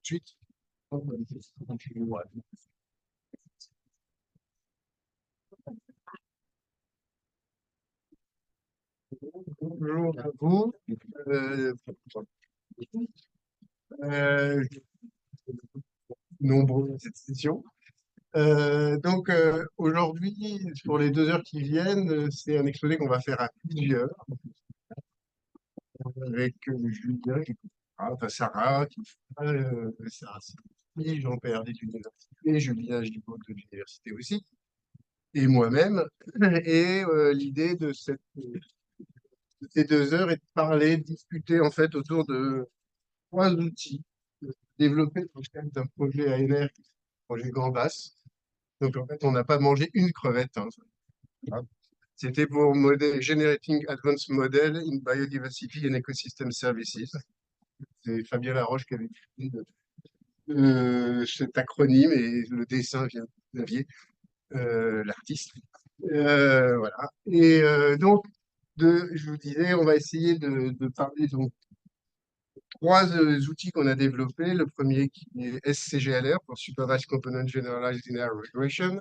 suite. Bonjour à vous. Euh, euh, Nombreux à cette session. Aujourd'hui, pour les 2 heures qui viennent, c'est un exposé qu'on va faire à plusieurs, avec Julien, enfin Sarah, Sarah Sylvie, Jean-Pierre de l'université, Julien Gibaud de l'université aussi, et moi-même. Et l'idée de ces 2 heures est de parler, de discuter en fait autour de 3 outils développés dans le cadre d'un projet ANR, qui est le projet Gambas. Donc en fait, on n'a pas mangé une crevette, hein. Voilà. C'était pour Generating Advanced Model in Biodiversity and Ecosystem Services. C'est Fabien Laroche qui avait écrit cet acronyme et le dessin vient de Xavier, l'artiste. Voilà. Et je vous disais, on va essayer de parler donc 3 outils qu'on a développés. Le premier qui est SCGLR pour Supervised Component Generalized Linear Regression,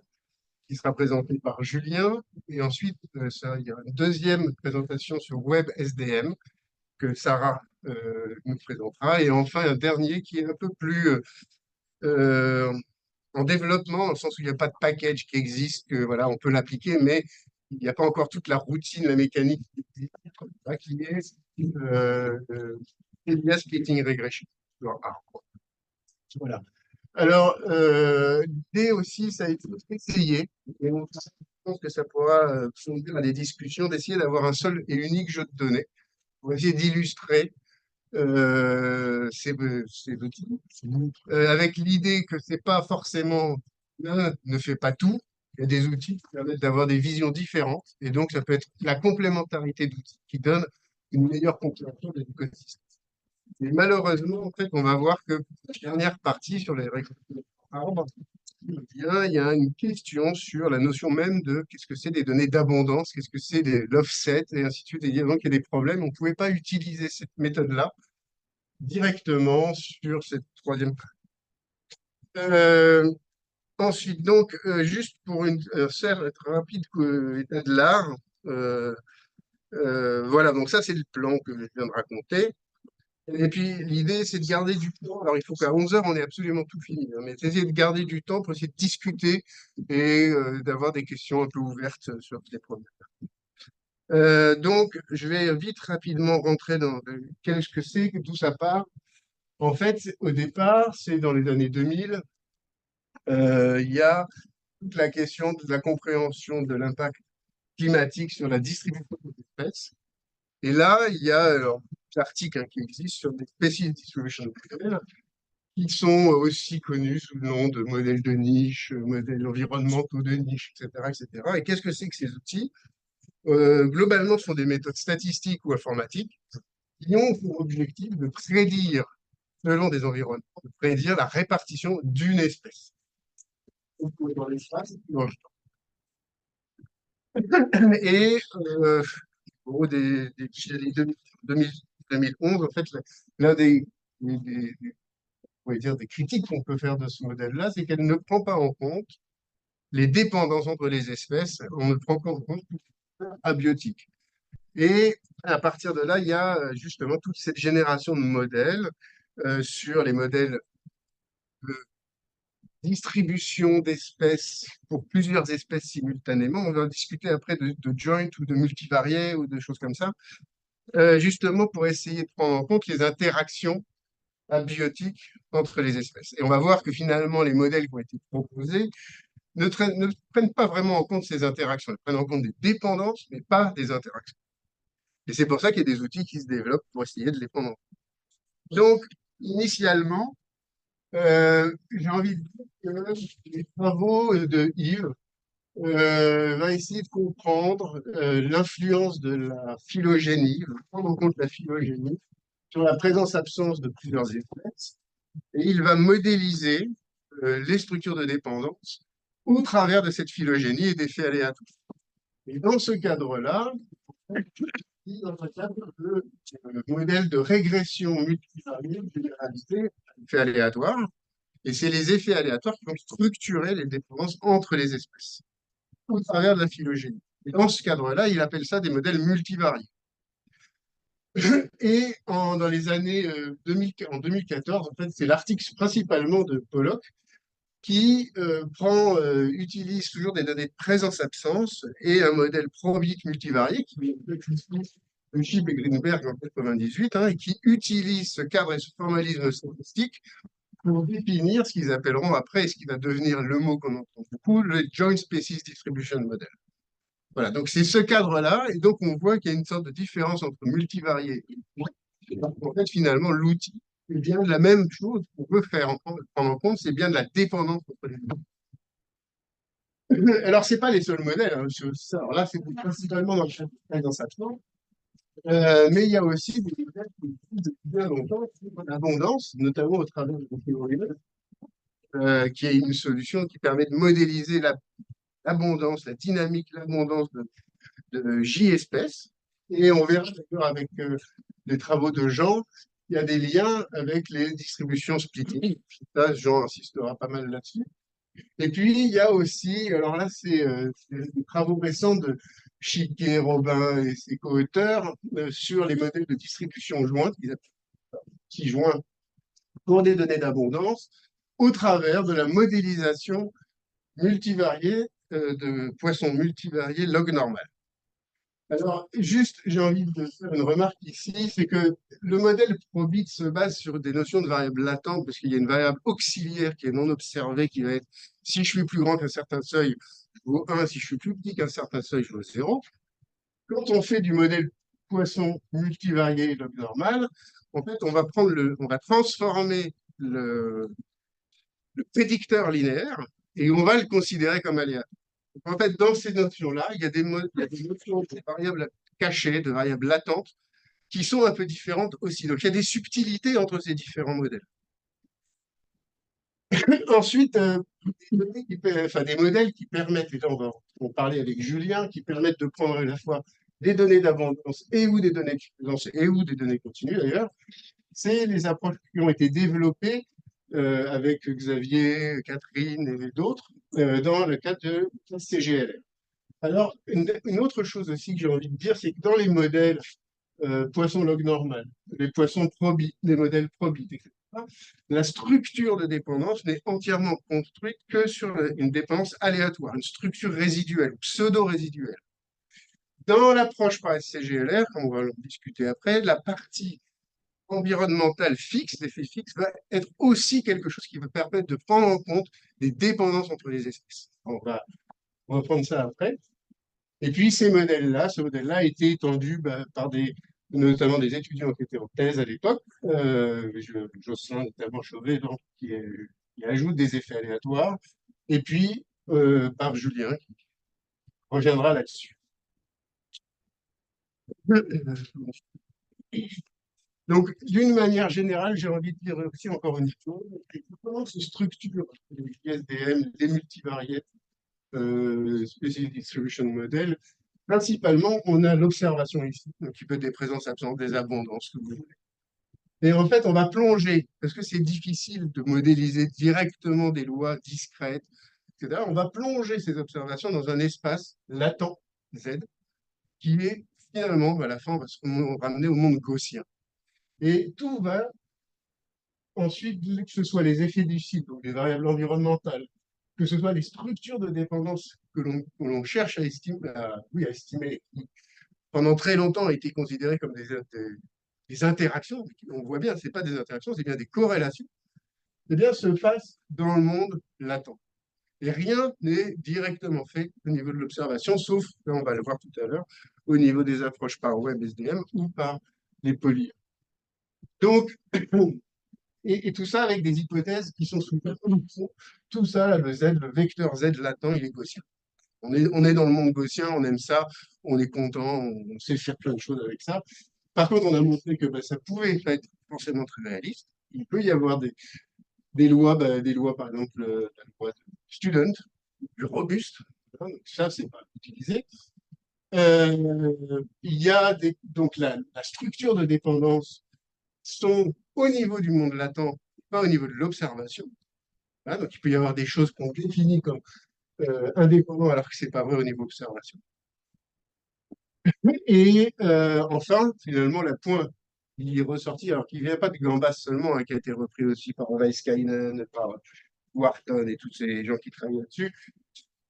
qui sera présenté par Julien. Et ensuite, il y a une deuxième présentation sur WebSDM que Sarah nous présentera. Et enfin, un dernier qui est un peu plus euh, en développement, dans le sens où il n'y a pas de package qui existe, que voilà, on peut l'appliquer, mais il n'y a pas encore toute la routine, la mécanique qui est Elias Splitting Regression. Voilà. Alors, l'idée aussi, ça a été essayé, et on pense que ça pourra fonder à des discussions, d'essayer d'avoir un seul et unique jeu de données pour essayer d'illustrer ces outils, avec l'idée que c'est pas forcément l'un ne fait pas tout. Il y a des outils qui permettent d'avoir des visions différentes, et donc ça peut être la complémentarité d'outils qui donne une meilleure compréhension de l'écosystème. Et malheureusement, en fait, on va voir que la dernière partie sur les règles d'arbres, il y a une question sur la notion même de qu'est-ce que c'est des données d'abondance, qu'est-ce que c'est l'offset, et ainsi de suite. Et donc, il y a des problèmes. On ne pouvait pas utiliser cette méthode-là directement sur cette troisième page. Euh, Ensuite, donc, juste pour une être rapide état de l'art, euh, voilà, donc ça, c'est le plan que je viens de raconter. Et puis, l'idée, c'est de garder du temps. Alors, il faut qu'à 11 heures, on ait absolument tout fini, hein, mais essayer de garder du temps pour essayer de discuter et d'avoir des questions un peu ouvertes sur ces problèmes. Donc, je vais vite, rapidement rentrer dans qu'est-ce que c'est, d'où ça part. En fait, au départ, c'est dans les années 2000, il y a toute la question de la compréhension de l'impact climatique sur la distribution des espèces. Et là, il y a alors, l'article qui existe sur des species distribution models, qui sont aussi connus sous le nom de modèles de niche, modèles environnementaux de niche, etc., etc. Et cetera. Et qu'est-ce que c'est que ces outils? Globalement, ce sont des méthodes statistiques ou informatiques qui ont pour objectif de prédire, selon des environnements, de prédire la répartition d'une espèce. Dans l'espace et dans le temps. Et au gros, des années 2011, en fait, l'un on va dire, des critiques qu'on peut faire de ce modèle-là, c'est qu'elle ne prend pas en compte les dépendances entre les espèces, on ne prend pas en compte abiotique. Et à partir de là, il y a justement toute cette génération de modèles sur les modèles de distribution d'espèces pour plusieurs espèces simultanément. On va discuter après de joint ou de multivariés ou de choses comme ça, justement pour essayer de prendre en compte les interactions abiotiques entre les espèces. Et on va voir que finalement, les modèles qui ont été proposés ne prennent pas vraiment en compte ces interactions. Ils prennent en compte des dépendances, mais pas des interactions. Et c'est pour ça qu'il y a des outils qui se développent pour essayer de les prendre en compte. Donc, initialement, j'ai envie de dire que les travaux de Yves vont essayer de comprendre l'influence de la phylogénie, de prendre en compte la phylogénie sur la présence-absence de plusieurs espèces. Et il va modéliser les structures de dépendance au travers de cette phylogénie et des faits aléatoires. Et dans ce cadre-là, dans un cadre de modèle de régression multivariée généralisée, effets aléatoires, et c'est les effets aléatoires qui vont structurer les dépendances entre les espèces, au travers de la phylogénie. Et dans ce cadre-là, il appelle ça des modèles multivariés. Et dans les années 2000, en 2014, en fait, c'est l'article principalement de Pollock qui utilise toujours des données de présence-absence et un modèle probit multivarié qui est de Chip et Greenberg en 98, hein, et qui utilise ce cadre et ce formalisme statistique pour définir ce qu'ils appelleront après, et ce qui va devenir le mot qu'on entend beaucoup, le Joint Species Distribution Model. Voilà, donc c'est ce cadre-là, et donc on voit qu'il y a une sorte de différence entre multivarié et donc, en fait, finalement, l'outil est bien la même chose qu'on veut prendre en compte, c'est bien de la dépendance entre les deux. Alors, c'est pas les seuls modèles, hein, alors là, c'est principalement dans le chapitre dans sa forme, mais il y a aussi des modèles qui existent depuis bien longtemps, sur l'abondance, notamment au travers de qui est une solution qui permet de modéliser l'abondance, la dynamique, l'abondance de J espèces. Et on verra d'ailleurs avec les travaux de Jean, il y a des liens avec les distributions splitting. Ça, Jean insistera pas mal là-dessus. Et puis, il y a aussi, alors là, c'est des travaux récents de Chiquet, Robin et ses co-auteurs sur les modèles de distribution jointe, qu'ils appellent petits joints pour des données d'abondance, au travers de la modélisation multivariée de poissons multivariés log normal. Alors, juste, j'ai envie de faire une remarque ici, c'est que le modèle probit se base sur des notions de variables latentes, parce qu'il y a une variable auxiliaire qui est non observée, qui va être, si je suis plus grand qu'un certain seuil, je vaux 1, si je suis plus petit qu'un certain seuil, je vaux 0. Quand on fait du modèle poisson multivarié log normal, en fait, on va transformer le prédicteur linéaire et on va le considérer comme aléatoire. En fait, dans ces notions-là, il y a des notions de variables cachées, de variables latentes, qui sont un peu différentes aussi. Donc, il y a des subtilités entre ces différents modèles. Ensuite, des modèles qui permettent, et là on parlait avec Julien, qui permettent de prendre à la fois des données d'abondance et ou des données de fréquence et ou des données continues d'ailleurs. C'est les approches qui ont été développées avec Xavier, Catherine et d'autres dans le cadre de CGLR. Alors, une autre chose aussi que j'ai envie de dire, c'est que dans les modèles poisson log normal, les poissons probit, les modèles probit, etc., la structure de dépendance n'est entièrement construite que sur une dépendance aléatoire, une structure résiduelle, pseudo-résiduelle. Dans l'approche par SCGLR, comme on va en discuter après, la partie environnementale fixe, l'effet fixe, va être aussi quelque chose qui va permettre de prendre en compte des dépendances entre les espèces. On va reprendre ça après. Et puis, ce modèle-là a été étendu par notamment des étudiants qui étaient en thèse à l'époque, Jocelyn notamment Chauvet, donc, qui ajoute des effets aléatoires, et puis par Julien, qui reviendra là-dessus. Donc, d'une manière générale, j'ai envie de dire aussi encore une chose, comment se structurent les ISDM, les multivariates, Species Distribution Model. Principalement, on a l'observation ici, un petit peu des présences-absences, des abondances, que vous voulez. Et en fait, on va plonger, parce que c'est difficile de modéliser directement des lois discrètes, etc. On va plonger ces observations dans un espace latent, Z, qui est finalement, à la fin, on va se ramener au monde gaussien. Et tout va ensuite, que ce soit les effets du site, donc les variables environnementales, que ce soit les structures de dépendance que l'on cherche à estimer, qui pendant très longtemps ont été considérées comme des interactions. On voit bien, ce n'est pas des interactions, c'est bien des corrélations. Eh bien, se passe dans le monde latent. Et rien n'est directement fait au niveau de l'observation, sauf, là on va le voir tout à l'heure, au niveau des approches par web SDM ou par les polyas. Donc, et tout ça avec des hypothèses qui sont sous tout ça, là, le Z, le vecteur Z latent, il est gaussien. On est dans le monde gaussien, on aime ça, on est content, on sait faire plein de choses avec ça. Par contre, on a montré que ça pouvait pas être forcément très réaliste. Il peut y avoir des lois, par exemple, la loi de Student, plus robuste. Donc ça, c'est pas utilisé. Il y a donc la structure de dépendance sont au niveau du monde latent pas au niveau de l'observation. Hein, donc, il peut y avoir des choses qu'on définit comme indépendants alors que c'est pas vrai au niveau observation. Et enfin, finalement, la point qui est ressorti, alors qui ne vient pas de Gambas seulement, hein, qui a été repris aussi par Weiskainen, par Wharton et tous ces gens qui travaillent là-dessus,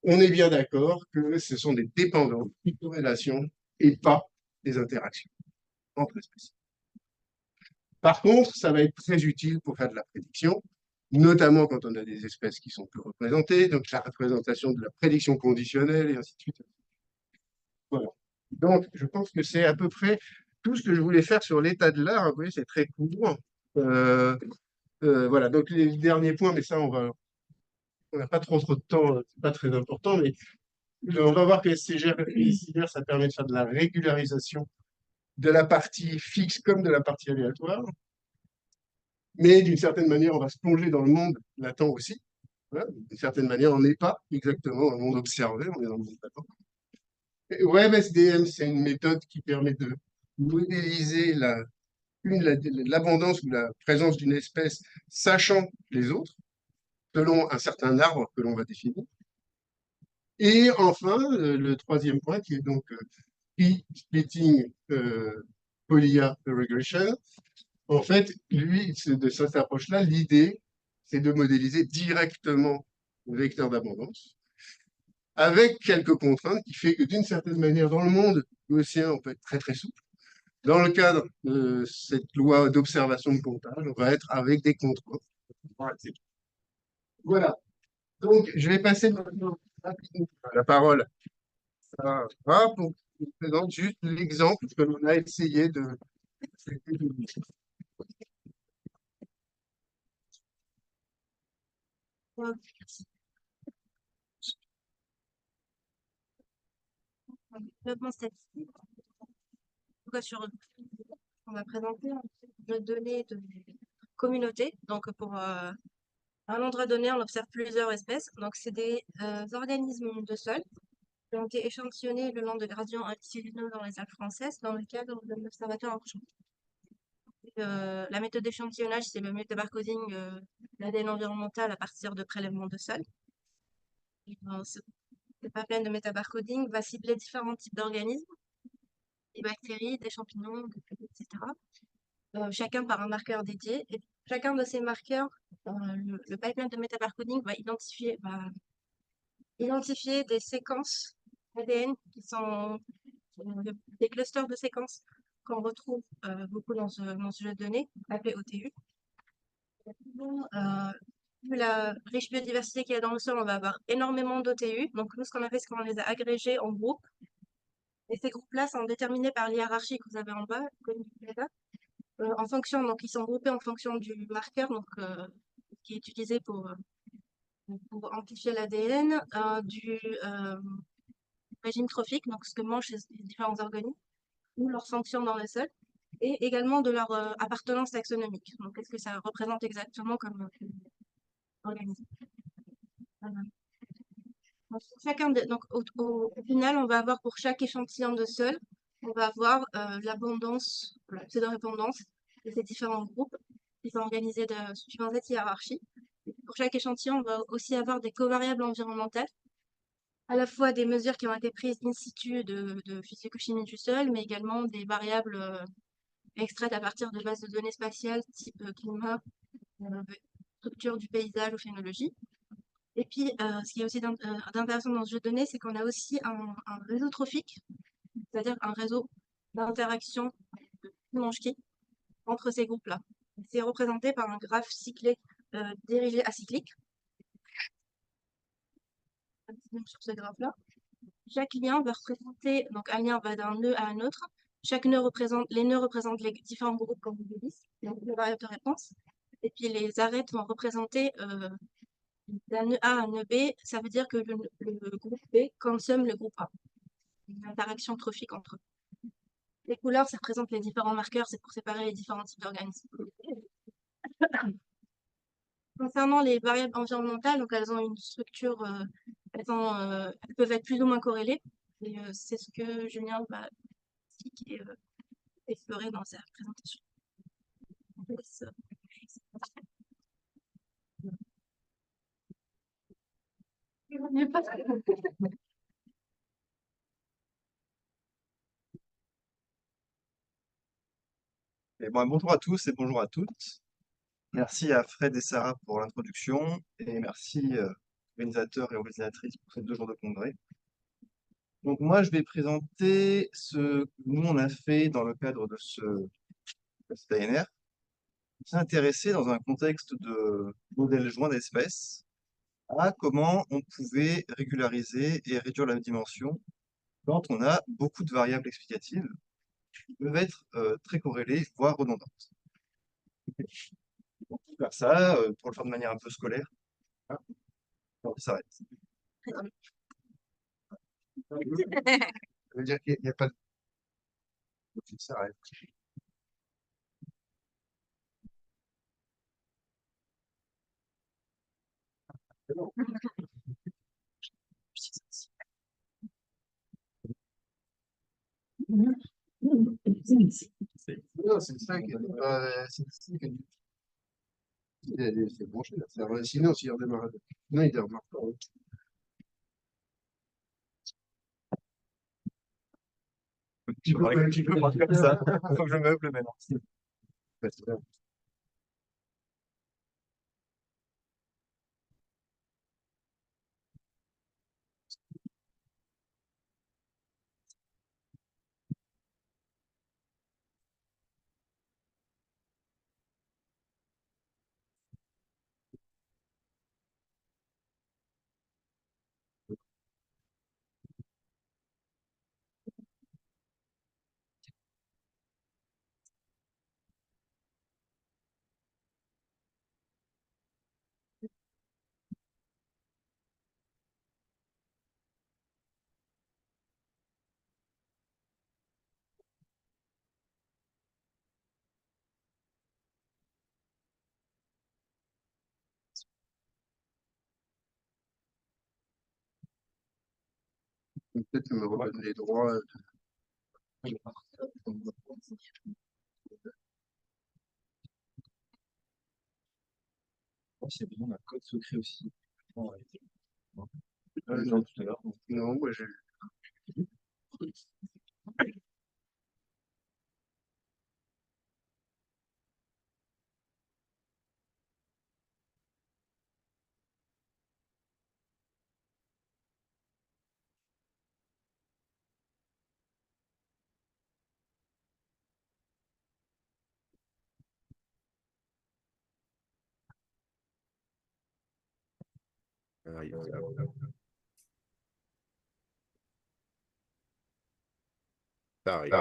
on est bien d'accord que ce sont des dépendances, des corrélations et pas des interactions entre espèces. Par contre, ça va être très utile pour faire de la prédiction, notamment quand on a des espèces qui sont peu représentées, donc la représentation de la prédiction conditionnelle et ainsi de suite. Voilà. Donc, je pense que c'est à peu près tout ce que je voulais faire sur l'état de l'art. Vous voyez, c'est très court. Euh, voilà, donc les derniers points, mais ça, on n'a pas trop de temps, c'est pas très important, mais on va voir que SCGR et SCGR, ça permet de faire de la régularisation de la partie fixe comme de la partie aléatoire. Mais d'une certaine manière, on va se plonger dans le monde latent aussi. Voilà. D'une certaine manière, on n'est pas exactement dans le monde observé, on est dans le monde latent. WebSDM, c'est une méthode qui permet de modéliser l'abondance ou la présence d'une espèce, sachant les autres, selon un certain arbre que l'on va définir. Et enfin, le troisième point, qui est donc P-splitting Polya Regression. En fait, lui, de cette approche-là, l'idée, c'est de modéliser directement le vecteur d'abondance, avec quelques contraintes qui fait que d'une certaine manière, dans le monde gaussien, on peut être très très souple. Dans le cadre de cette loi d'observation de comptage, on va être avec des contraintes. Voilà. Donc, je vais passer maintenant rapidement la parole à Sarah pour que je vous présente juste l'exemple que l'on a essayé de. Développement statistique. On va présenter un jeu de données de communauté. Donc, pour un endroit donné, on observe plusieurs espèces. Donc, c'est des organismes de sol qui ont été échantillonnés le long de gradients altitudinaux dans les Alpes françaises dans le cadre de l'observatoire en champ. La méthode d'échantillonnage, c'est le métabarcoding l'ADN environnemental à partir de prélèvements de sol. Ce pipeline de métabarcoding va cibler différents types d'organismes, des bactéries, des champignons, etc. Chacun par un marqueur dédié. Et chacun de ces marqueurs, le pipeline de métabarcoding va identifier des séquences ADN qui sont des clusters de séquences qu'on retrouve beaucoup dans ce jeu de données, appelé OTU. Vu la riche biodiversité qu'il y a dans le sol, on va avoir énormément d'OTU. Donc nous, ce qu'on a fait, c'est qu'on les a agrégés en groupes. Et ces groupes-là sont déterminés par l'hiérarchie que vous avez en bas, en fonction, donc ils sont groupés en fonction du marqueur qui est utilisé pour amplifier l'ADN, du régime trophique, donc ce que mangent les différents organismes, ou leur fonction dans le sol, et également de leur appartenance taxonomique. Donc qu'est-ce que ça représente exactement comme organisme. Donc, au final, on va avoir pour chaque échantillon de sol, on va avoir l'abondance, la pseudo-répondance de ces différents groupes qui sont organisés suivant cette hiérarchie. Pour chaque échantillon, on va aussi avoir des covariables environnementales, à la fois des mesures qui ont été prises in situ de physico-chimie du sol, mais également des variables extraites à partir de bases de données spatiales type climat, structure du paysage ou phénologie. Et puis, ce qui est aussi d'intéressant dans ce jeu de données, c'est qu'on a aussi un réseau trophique, c'est-à-dire un réseau d'interaction de qui mange qui entre ces groupes-là. C'est représenté par un graphe cyclé dirigé acyclique. Sur ce graphe-là, chaque lien va représenter, donc un lien va d'un nœud à un autre. Les nœuds représentent les différents groupes, comme vous le dites, donc les variables de réponse. Et puis les arêtes vont représenter d'un nœud A à un nœud B, ça veut dire que le groupe B consomme le groupe A. Une interaction trophique entre eux. Les couleurs, ça représente les différents marqueurs, c'est pour séparer les différents types d'organismes. Concernant les variables environnementales, donc elles ont une structure, elles peuvent être plus ou moins corrélées. Et c'est ce que Julien va expliquer, explorer dans sa présentation. Et bon, bonjour à tous et bonjour à toutes. Merci à Fred et Sarah pour l'introduction et merci organisateurs et organisatrices pour ces 2 jours de congrès. Donc moi, je vais présenter ce que nous, on a fait dans le cadre de cet ANR. On s'est intéressé dans un contexte de modèle joint d'espèces à comment on pouvait régulariser et réduire la dimension quand on a beaucoup de variables explicatives qui peuvent être très corrélées, voire redondantes. Pour faire ça, pour le faire de manière un peu scolaire, hein, on s'arrête. Ça veut dire qu'il n'y a pas de... Ça s'arrête. Non, c'est ça qui est... C'est branché là. Sinon, s'il redémarre... Non, il redémarre pas. Tu peux pas faire ça. Faut que je meuble maintenant. Ouais, c'est bien. Peut-être me redonne les droits. C'est besoin d'un code secret aussi. Non, Tout à l'heure. non, moi j'ai... Ça arrive.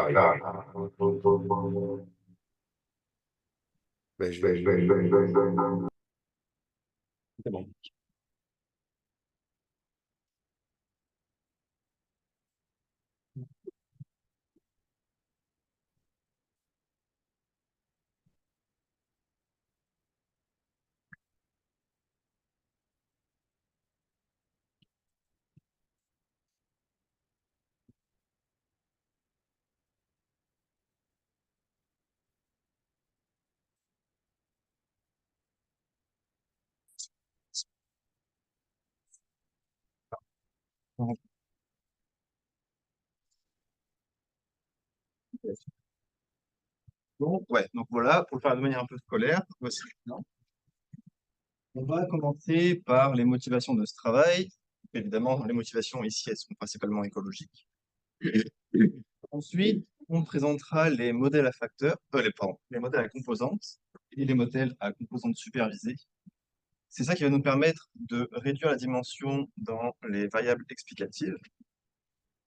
Ben, je vais... C'est bon. Donc voilà, pour le faire de manière un peu scolaire, voici le plan. On va commencer par les motivations de ce travail. Évidemment, les motivations ici, elles sont principalement écologiques. Ensuite, on présentera les modèles à facteurs, les modèles à composantes et les modèles à composantes supervisées. C'est ça qui va nous permettre de réduire la dimension dans les variables explicatives.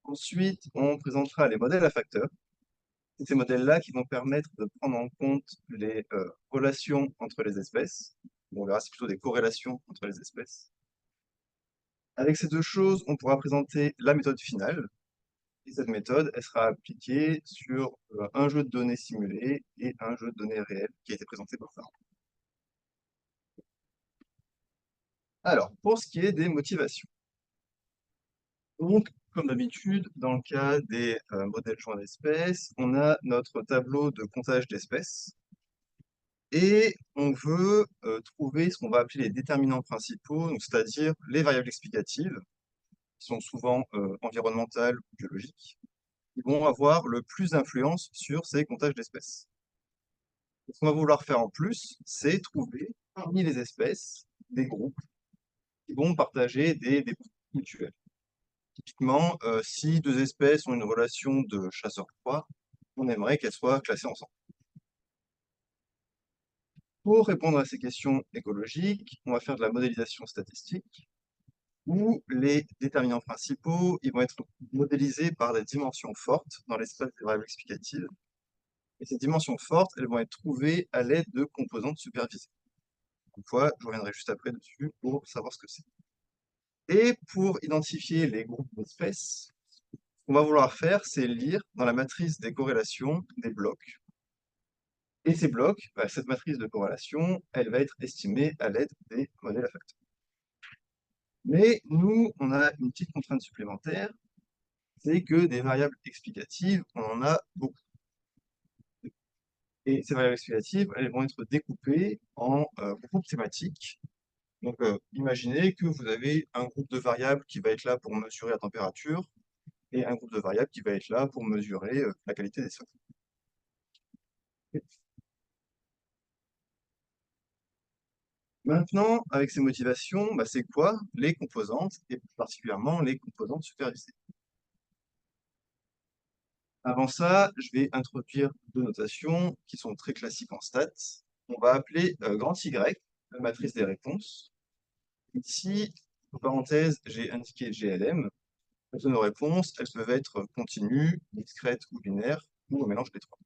Ensuite, on présentera les modèles à facteurs. C'est ces modèles-là qui vont permettre de prendre en compte les relations entre les espèces. Bon, on verra, c'est plutôt des corrélations entre les espèces. Avec ces 2 choses, on pourra présenter la méthode finale. Et cette méthode, elle sera appliquée sur un jeu de données simulé et un jeu de données réel qui a été présenté par Sarah. Alors, pour ce qui est des motivations. Donc, comme d'habitude, dans le cas des modèles joints d'espèces, on a notre tableau de comptage d'espèces. Et on veut trouver ce qu'on va appeler les déterminants principaux, c'est-à-dire les variables explicatives, qui sont souvent environnementales ou biologiques, qui vont avoir le plus d'influence sur ces comptages d'espèces. Ce qu'on va vouloir faire en plus, c'est trouver parmi les espèces des groupes qui vont partager des groupes mutuels. Typiquement, si deux espèces ont une relation de chasseur-proie, on aimerait qu'elles soient classées ensemble. Pour répondre à ces questions écologiques, on va faire de la modélisation statistique, où les déterminants principaux ils vont être modélisés par des dimensions fortes dans l'espace des variables explicatives. Et ces dimensions fortes, elles vont être trouvées à l'aide de composantes supervisées. Une fois, je reviendrai juste après dessus pour savoir ce que c'est. Et pour identifier les groupes d'espèces, ce qu'on va vouloir faire, c'est lire dans la matrice des corrélations des blocs. Et ces blocs, cette matrice de corrélation, elle va être estimée à l'aide des modèles à facteurs. Mais nous, on a une petite contrainte supplémentaire, c'est que des variables explicatives, on en a beaucoup. Et ces variables explicatives, elles vont être découpées en groupes thématiques. Donc, imaginez que vous avez un groupe de variables qui va être là pour mesurer la température et un groupe de variables qui va être là pour mesurer la qualité des sols. Maintenant, avec ces motivations, c'est quoi les composantes, et particulièrement les composantes supervisées? Avant ça, je vais introduire deux notations qui sont très classiques en stats. On va appeler grand Y, la matrice des réponses. Ici, en parenthèse, j'ai indiqué GLM. Nos réponses, elles peuvent être continues, discrètes ou binaires, ou un mélange des trois.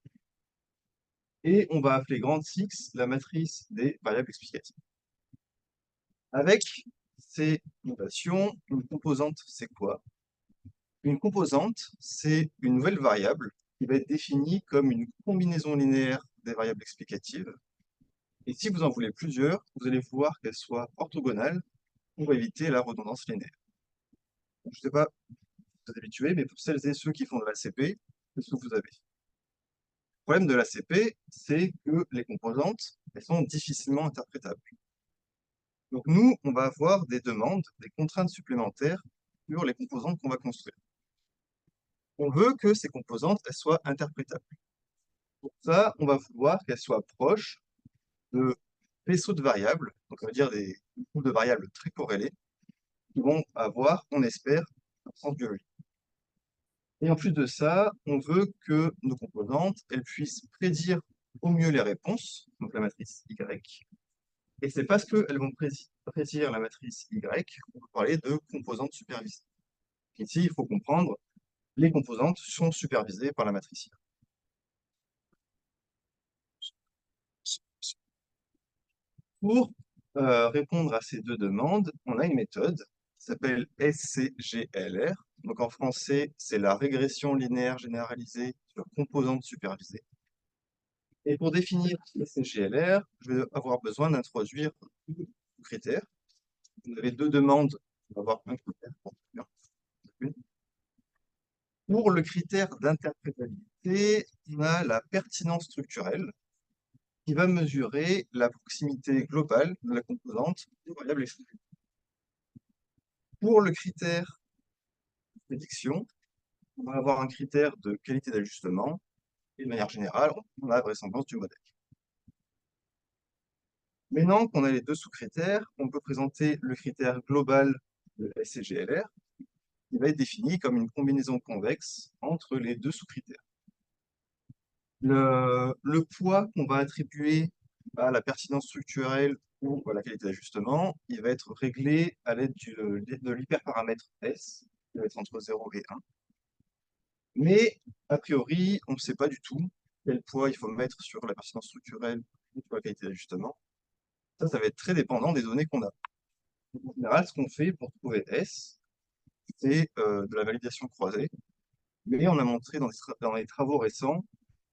Et on va appeler grand X la matrice des variables explicatives. Avec ces notations, une composante, c'est quoi? Une composante, c'est une nouvelle variable qui va être définie comme une combinaison linéaire des variables explicatives. Et si vous en voulez plusieurs, vous allez vouloir qu'elles soient orthogonales pour éviter la redondance linéaire. Je ne sais pas si vous êtes habitués, mais pour celles et ceux qui font de l'ACP, c'est ce que vous avez. Le problème de l'ACP, c'est que les composantes, elles sont difficilement interprétables. Donc nous, on va avoir des demandes, des contraintes supplémentaires sur les composantes qu'on va construire. On veut que ces composantes, elles soient interprétables. Pour ça, on va vouloir qu'elles soient proches de faisceaux de variables, donc ça veut dire des groupes de variables très corrélés, qui vont avoir, on espère, un sens biologique. Et en plus de ça, on veut que nos composantes, elles puissent prédire au mieux les réponses, donc la matrice Y. Et c'est parce qu'elles vont prédire la matrice Y qu'on peut parler de composantes supervisées. Ici, il faut comprendre, les composantes sont supervisées par la matrice Y. Pour répondre à ces deux demandes, on a une méthode qui s'appelle SCGLR. Donc en français, c'est la régression linéaire généralisée sur composantes supervisées. Et pour définir SCGLR, je vais avoir besoin d'introduire deux critères. Vous avez deux demandes, on va avoir un critère pour chacune. Pour le critère d'interprétabilité, on a la pertinence structurelle qui va mesurer la proximité globale de la composante aux variables explicatives. Pour le critère de prédiction, on va avoir un critère de qualité d'ajustement, et de manière générale, on a la vraisemblance du modèle. Maintenant qu'on a les deux sous-critères, on peut présenter le critère global de SCGLR, qui va être défini comme une combinaison convexe entre les deux sous-critères. Le poids qu'on va attribuer à la pertinence structurelle ou à la qualité d'ajustement, il va être réglé à l'aide de l'hyperparamètre S, qui va être entre 0 et 1. Mais, a priori, on ne sait pas du tout quel poids il faut mettre sur la pertinence structurelle ou sur la qualité d'ajustement. Ça va être très dépendant des données qu'on a. En général, ce qu'on fait pour trouver S, c'est de la validation croisée. Mais on a montré dans les travaux récents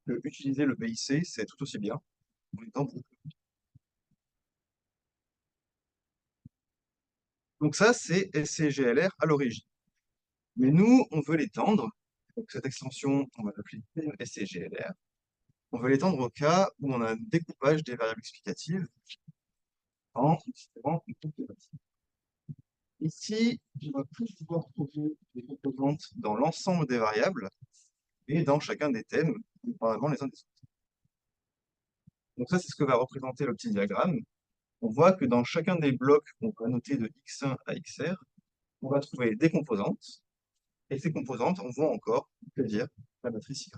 que utiliser le BIC, c'est tout aussi bien. Donc ça, c'est SCGLR à l'origine. Mais nous, on veut l'étendre. Donc cette extension, on va l'appeler SCGLR. On veut l'étendre au cas où on a un découpage des variables explicatives en différents groupes thématiques. Ici, je vais plus pouvoir trouver les composantes dans l'ensemble des variables et dans chacun des thèmes, indépendamment les uns des autres. Donc ça, c'est ce que va représenter le petit diagramme. On voit que dans chacun des blocs qu'on va noter de x1 à xr, on va trouver des composantes, et ces composantes, on voit encore, c'est-à-dire la matrice Y.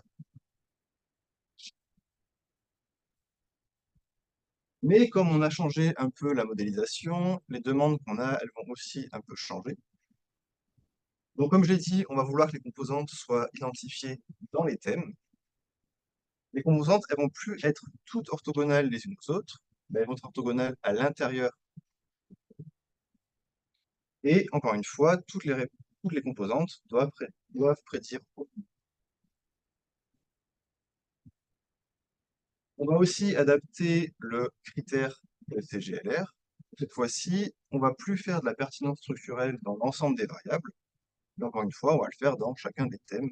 Mais comme on a changé un peu la modélisation, les demandes qu'on a, elles vont aussi un peu changer. Donc comme je l'ai dit, on va vouloir que les composantes soient identifiées dans les thèmes. Les composantes, elles vont plus être toutes orthogonales les unes aux autres, mais elles vont être orthogonales à l'intérieur. Et encore une fois, toutes les composantes doivent prédire. On va aussi adapter le critère CGLR. Cette fois-ci, on ne va plus faire de la pertinence structurelle dans l'ensemble des variables, mais encore une fois, on va le faire dans chacun des thèmes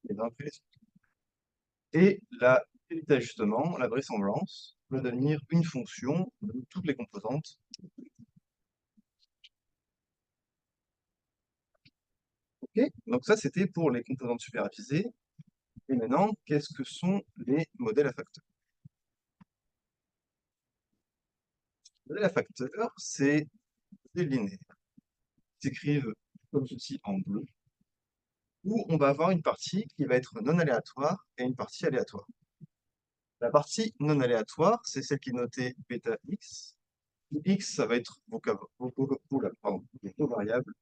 les uns après les autres. Et la qualité d'ajustement, la vraisemblance, va devenir une fonction de toutes les composantes. Ok, donc ça c'était pour les composantes supervisées. Et maintenant, qu'est-ce que sont les modèles à facteurs? Les modèles à facteurs, c'est des linéaires qui s'écrivent comme ceci en bleu, où on va avoir une partie qui va être non aléatoire et une partie aléatoire. La partie non aléatoire, c'est celle qui est notée bêta x. X, ça va être vos variables,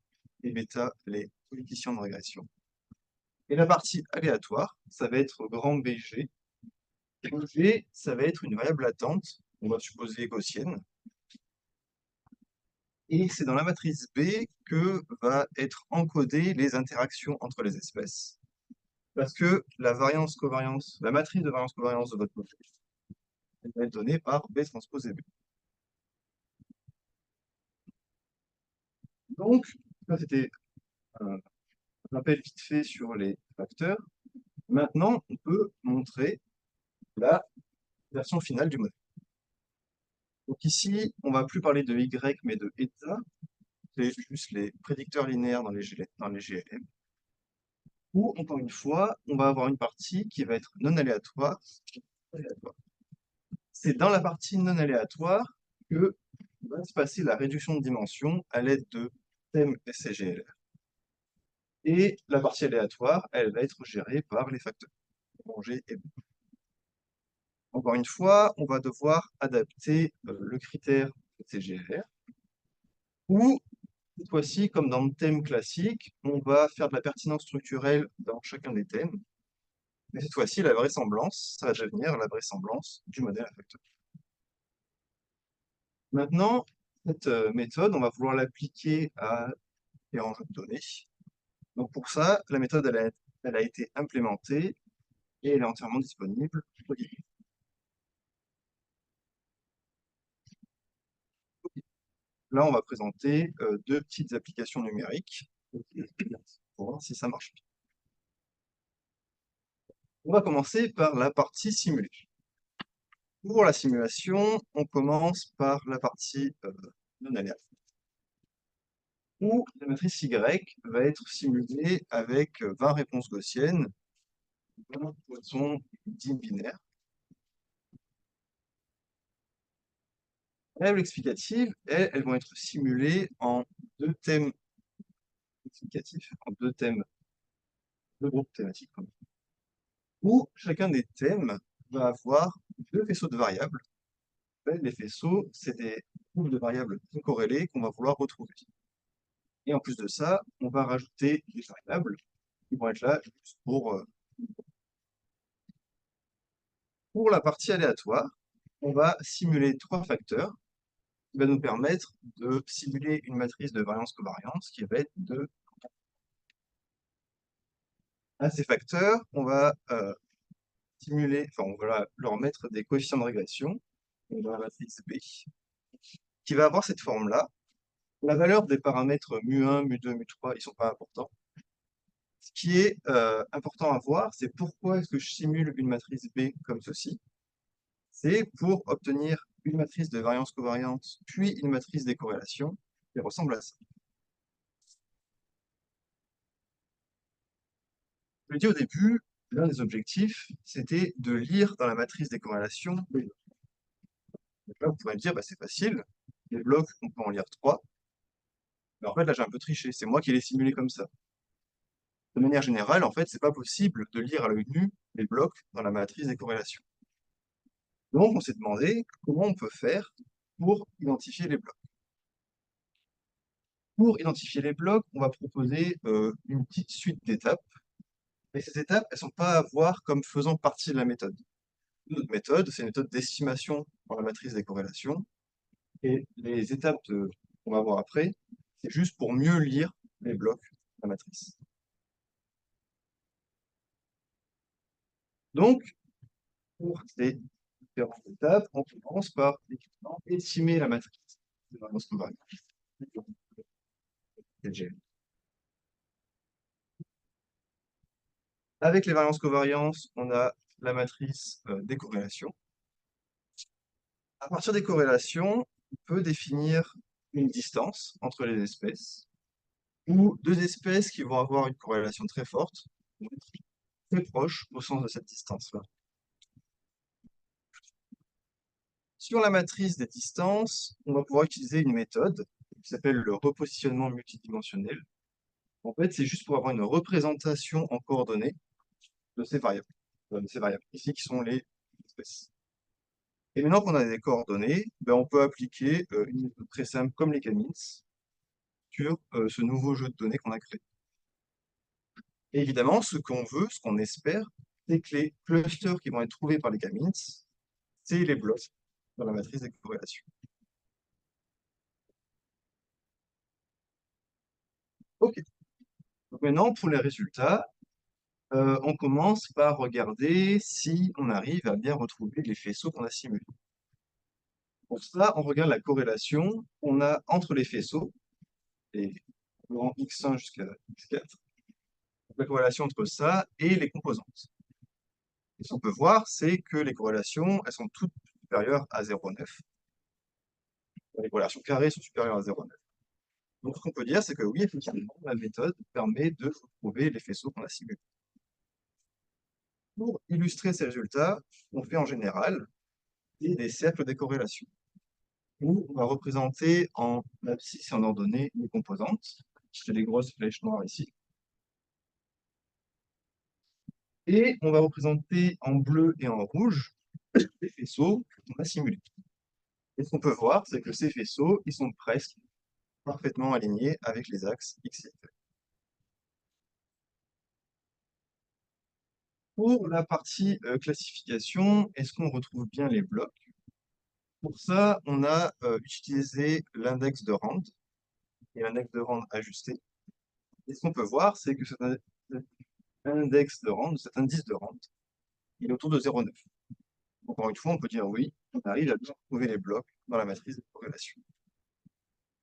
et bêta, les coefficients de régression. Et la partie aléatoire, ça va être grand BG. G, ça va être une variable latente, on va supposer gaussienne. Et c'est dans la matrice B que va être encodées les interactions entre les espèces. Parce que la variance-covariance, la matrice de variance-covariance de votre modèle, elle va être donnée par B transposé B. Donc, ça c'était un rappel vite fait sur les facteurs. Maintenant, on peut montrer la version finale du modèle. Donc ici, on ne va plus parler de Y, mais de eta. C'est juste les prédicteurs linéaires dans les GLM. Où, encore une fois, on va avoir une partie qui va être non aléatoire. C'est dans la partie non aléatoire que va se passer la réduction de dimension à l'aide de thème SCGLR. Et la partie aléatoire, elle va être gérée par les facteurs G et B. Encore une fois, on va devoir adapter le critère SCGLR, où, cette fois-ci, comme dans le thème classique, on va faire de la pertinence structurelle dans chacun des thèmes. Mais cette fois-ci, la vraisemblance, ça va devenir la vraisemblance du modèle à facteurs. Maintenant, cette méthode, on va vouloir l'appliquer à différents jeux de données. Donc pour ça, la méthode, elle a été implémentée et elle est entièrement disponible. Là, on va présenter deux petites applications numériques pour voir si ça marche bien. On va commencer par la partie simulée. Pour la simulation, on commence par la partie non aléatoire, où la matrice Y va être simulée avec 20 réponses gaussiennes, 20 poissons dits binaires. Les règles explicatives, elles vont être simulées en deux thèmes explicatifs, en deux groupes thématiques, où chacun des thèmes va avoir deux faisceaux de variables. Les faisceaux, c'est des groupes de variables non corrélées qu'on va vouloir retrouver. Et en plus de ça, on va rajouter des variables qui vont être là juste pour la partie aléatoire. On va simuler trois facteurs qui va nous permettre de simuler une matrice de variance-covariance qui va être de... À ces facteurs, on va simuler, enfin on va leur mettre des coefficients de régression dans la matrice B, qui va avoir cette forme-là. La valeur des paramètres mu1, mu2, mu3, ils ne sont pas importants. Ce qui est important à voir, c'est pourquoi est-ce que je simule une matrice B comme ceci. C'est pour obtenir une matrice de variance-covariance, puis une matrice des corrélations qui ressemble à ça. je l'ai dit au début, l'un des objectifs, c'était de lire dans la matrice des corrélations les blocs. Donc là, vous pourrez me dire, bah, c'est facile, les blocs, on peut en lire 3. Mais en fait, là, j'ai un peu triché, c'est moi qui l'ai simulé comme ça. De manière générale, en fait, c'est pas possible de lire à l'œil nu les blocs dans la matrice des corrélations. Donc, on s'est demandé comment on peut faire pour identifier les blocs. Pour identifier les blocs, on va proposer une petite suite d'étapes. Mais ces étapes, elles ne sont pas à voir comme faisant partie de la méthode. Notre méthode, c'est une méthode d'estimation dans la matrice des corrélations. Et les étapes qu'on va voir après, c'est juste pour mieux lire les blocs de la matrice. Donc, pour ces différentes étapes, on commence par estimer la matrice de variance covariante. Avec les variances covariance, on a la matrice des corrélations. À partir des corrélations, on peut définir une distance entre les espèces, ou deux espèces qui vont avoir une corrélation très forte, très proche au sens de cette distance-là. Sur la matrice des distances, on va pouvoir utiliser une méthode qui s'appelle le repositionnement multidimensionnel. En fait, c'est juste pour avoir une représentation en coordonnées de ces variables. Ici, qui sont les espèces. Et maintenant qu'on a des coordonnées, ben, on peut appliquer une méthode très simple comme les k-means sur ce nouveau jeu de données qu'on a créé. Et évidemment, ce qu'on veut, ce qu'on espère, c'est que les clusters qui vont être trouvés par les k-means, c'est les blocs dans la matrice des corrélations. Ok. Donc maintenant, pour les résultats, on commence par regarder si on arrive à bien retrouver les faisceaux qu'on a simulés. Pour ça, on regarde la corrélation qu'on a entre les faisceaux, et rang x1 jusqu'à x4, la corrélation entre ça et les composantes. Et ce qu'on peut voir, c'est que les corrélations, elles sont toutes supérieures à 0,9. Les corrélations carrées sont supérieures à 0,9. Donc ce qu'on peut dire, c'est que oui, effectivement, la méthode permet de retrouver les faisceaux qu'on a simulés. Pour illustrer ces résultats, on fait en général des cercles des corrélations, où on va représenter en abscisse et en ordonnée les composantes. J'ai les grosses flèches noires ici. Et on va représenter en bleu et en rouge les faisceaux qu'on a simulés. Et ce qu'on peut voir, c'est que ces faisceaux, ils sont presque parfaitement alignés avec les axes X et Y. Pour la partie classification, est-ce qu'on retrouve bien les blocs? Pour ça, on a utilisé l'index de Rand et l'index de Rand ajusté. Et ce qu'on peut voir, c'est que cet index de Rand, cet indice de Rand, il est autour de 0,9. Encore une fois, on peut dire oui, on arrive à bien trouver les blocs dans la matrice de corrélation.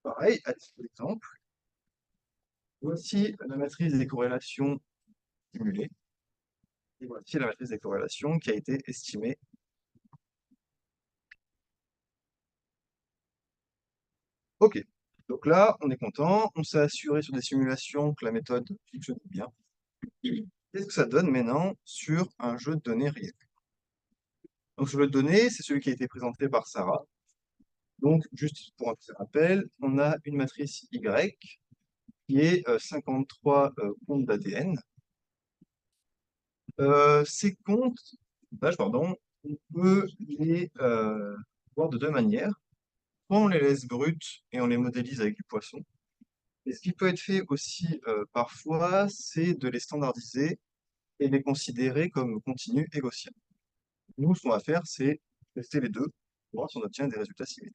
Pareil, à titre d'exemple, voici la matrice des corrélations simulée. Et voici la matrice des corrélations qui a été estimée. Ok, donc là, on est content, on s'est assuré sur des simulations que la méthode fonctionne bien. Qu'est-ce que ça donne maintenant sur un jeu de données réel? Donc ce jeu de données, c'est celui qui a été présenté par Sarah. Donc, juste pour un petit rappel, on a une matrice Y qui est 53 comptes d'ADN. Ces comptes, pardon, on peut les voir de deux manières. Soit on les laisse bruts et on les modélise avec du poisson. Et ce qui peut être fait aussi parfois, c'est de les standardiser et les considérer comme continus et gaussiens. Nous, ce qu'on va faire, c'est tester les deux pour voir si on obtient des résultats similaires.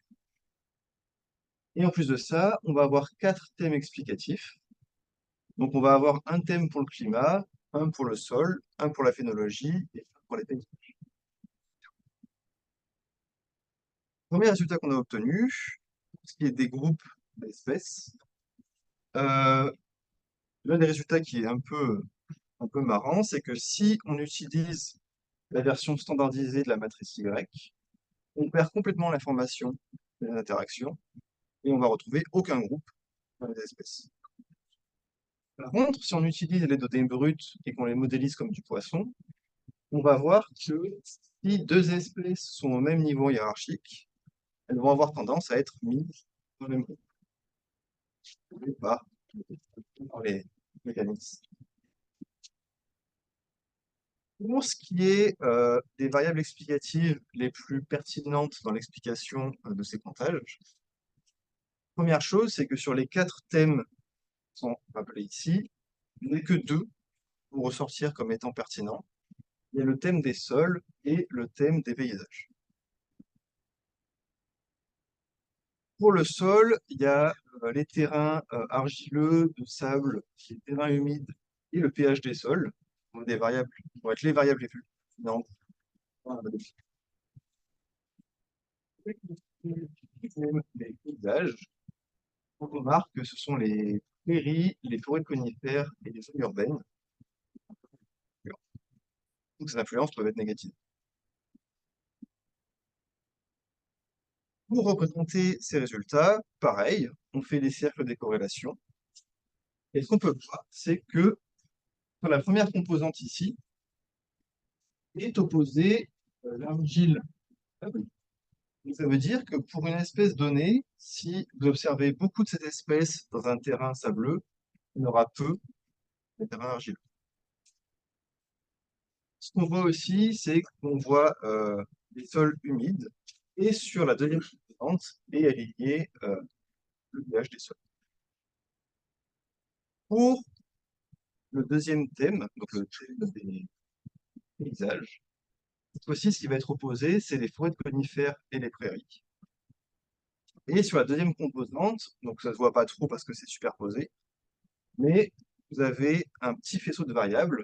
Et en plus de ça, on va avoir 4 thèmes explicatifs. Donc on va avoir un thème pour le climat, un pour le sol, un pour la phénologie et un pour les paysages. Premier résultat qu'on a obtenu, ce qui est des groupes d'espèces. L'un des résultats qui est un peu marrant, c'est que si on utilise la version standardisée de la matrice Y, on perd complètement l'information des interactions et on va retrouver aucun groupe dans les espèces. Par contre, si on utilise les données brutes et qu'on les modélise comme du poisson, on va voir que si deux espèces sont au même niveau hiérarchique, elles vont avoir tendance à être mises dans le même groupe. Et pas dans les mécanismes. Pour ce qui est des variables explicatives les plus pertinentes dans l'explication de ces comptages, première chose, c'est que sur les 4 thèmes qui sont rappelés ici, il n'y en a que 2 pour ressortir comme étant pertinents. Il y a le thème des sols et le thème des paysages. Pour le sol, il y a les terrains argileux, de sable, les terrains humides et le pH des sols, qui sont des variables, qui vont être les variables les plus pertinentes. Les paysages, on remarque que ce sont les prairies, les forêts conifères et les zones urbaines. Donc ces influences peuvent être négatives. Pour représenter ces résultats, pareil, on fait les cercles des corrélations. Et ce qu'on peut voir, c'est que sur la première composante ici, est opposée l'argile. Donc, ça veut dire que pour une espèce donnée, si vous observez beaucoup de cette espèce dans un terrain sableux, il y en aura peu de terrain argileux. Ce qu'on voit aussi, c'est qu'on voit les sols humides, et sur la deuxième composante est aligné le pH des sols. Pour le deuxième thème, donc le thème des paysages, cette fois-ci, ce qui va être opposé, c'est les forêts de conifères et les prairies. Et sur la deuxième composante, donc ça ne se voit pas trop parce que c'est superposé, mais vous avez un petit faisceau de variables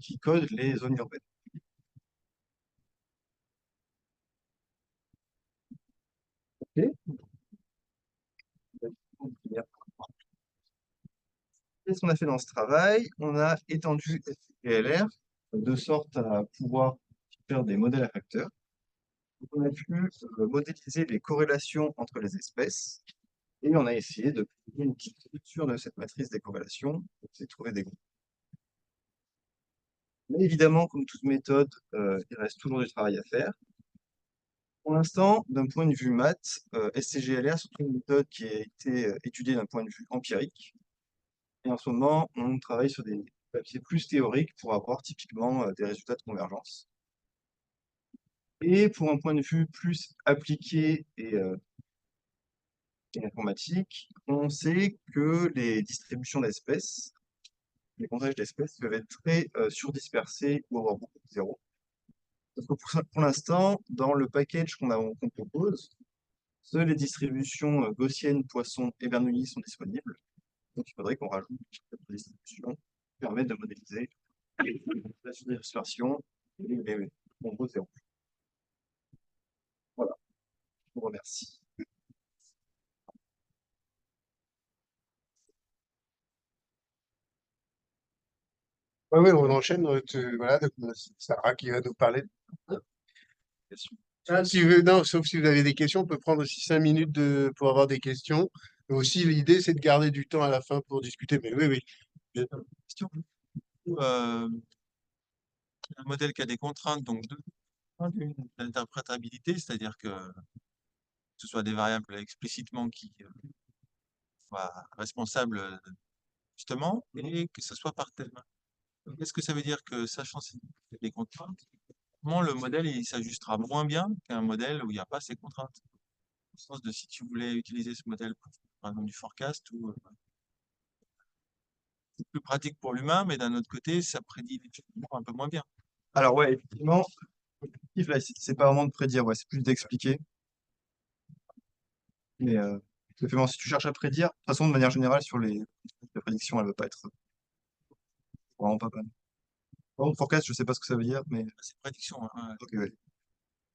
qui code les zones urbaines. Ok. Qu'est-ce qu'on a fait dans ce travail? On a étendu SGLR de sorte à pouvoir faire des modèles à facteurs. Donc, on a pu modéliser les corrélations entre les espèces et on a essayé de trouver une petite structure de cette matrice des corrélations pour essayer de trouver des groupes. Mais évidemment, comme toute méthode, il reste toujours du travail à faire. Pour l'instant, d'un point de vue maths, SCGLR, c'est une méthode qui a été étudiée d'un point de vue empirique. Et en ce moment, on travaille sur des papiers plus théoriques pour avoir typiquement des résultats de convergence. Et pour un point de vue plus appliqué et informatique, on sait que les distributions d'espèces, les comptages d'espèces peuvent être très surdispersés ou avoir beaucoup de zéros. Parce que pour l'instant, dans le package qu'on propose, seules les distributions gaussiennes, Poisson et Bernoulli sont disponibles. Donc il faudrait qu'on rajoute cette distribution qui permet de modéliser la surdispersion et les nombreux zéros. Voilà, je vous remercie. Oui, on enchaîne. Voilà, donc, Sarah qui va nous parler. Ah, non, sauf si vous avez des questions, on peut prendre aussi 5 minutes pour avoir des questions. Mais aussi, l'idée, c'est de garder du temps à la fin pour discuter. Mais oui, oui. Question. Un modèle qui a des contraintes, donc d'une interprétabilité, c'est-à-dire que ce soit des variables explicitement qui soient responsables justement, et que ce soit par thème. Est-ce que ça veut dire que, sachant les contraintes, comment le modèle il s'ajustera moins bien qu'un modèle où il n'y a pas ces contraintes? Au sens de si tu voulais utiliser ce modèle pour, par exemple, du forecast, ou c'est plus pratique pour l'humain, mais d'un autre côté, ça prédit un peu moins bien. Alors ouais, effectivement, l'objectif là, c'est pas vraiment de prédire, ouais, c'est plus d'expliquer. Mais effectivement, si tu cherches à prédire, de toute façon, de manière générale, sur la prédiction, elle ne va pas être vraiment pas bonne. Par contre, forecast, je sais pas ce que ça veut dire, mais C'est prédiction, hein. ok, ouais.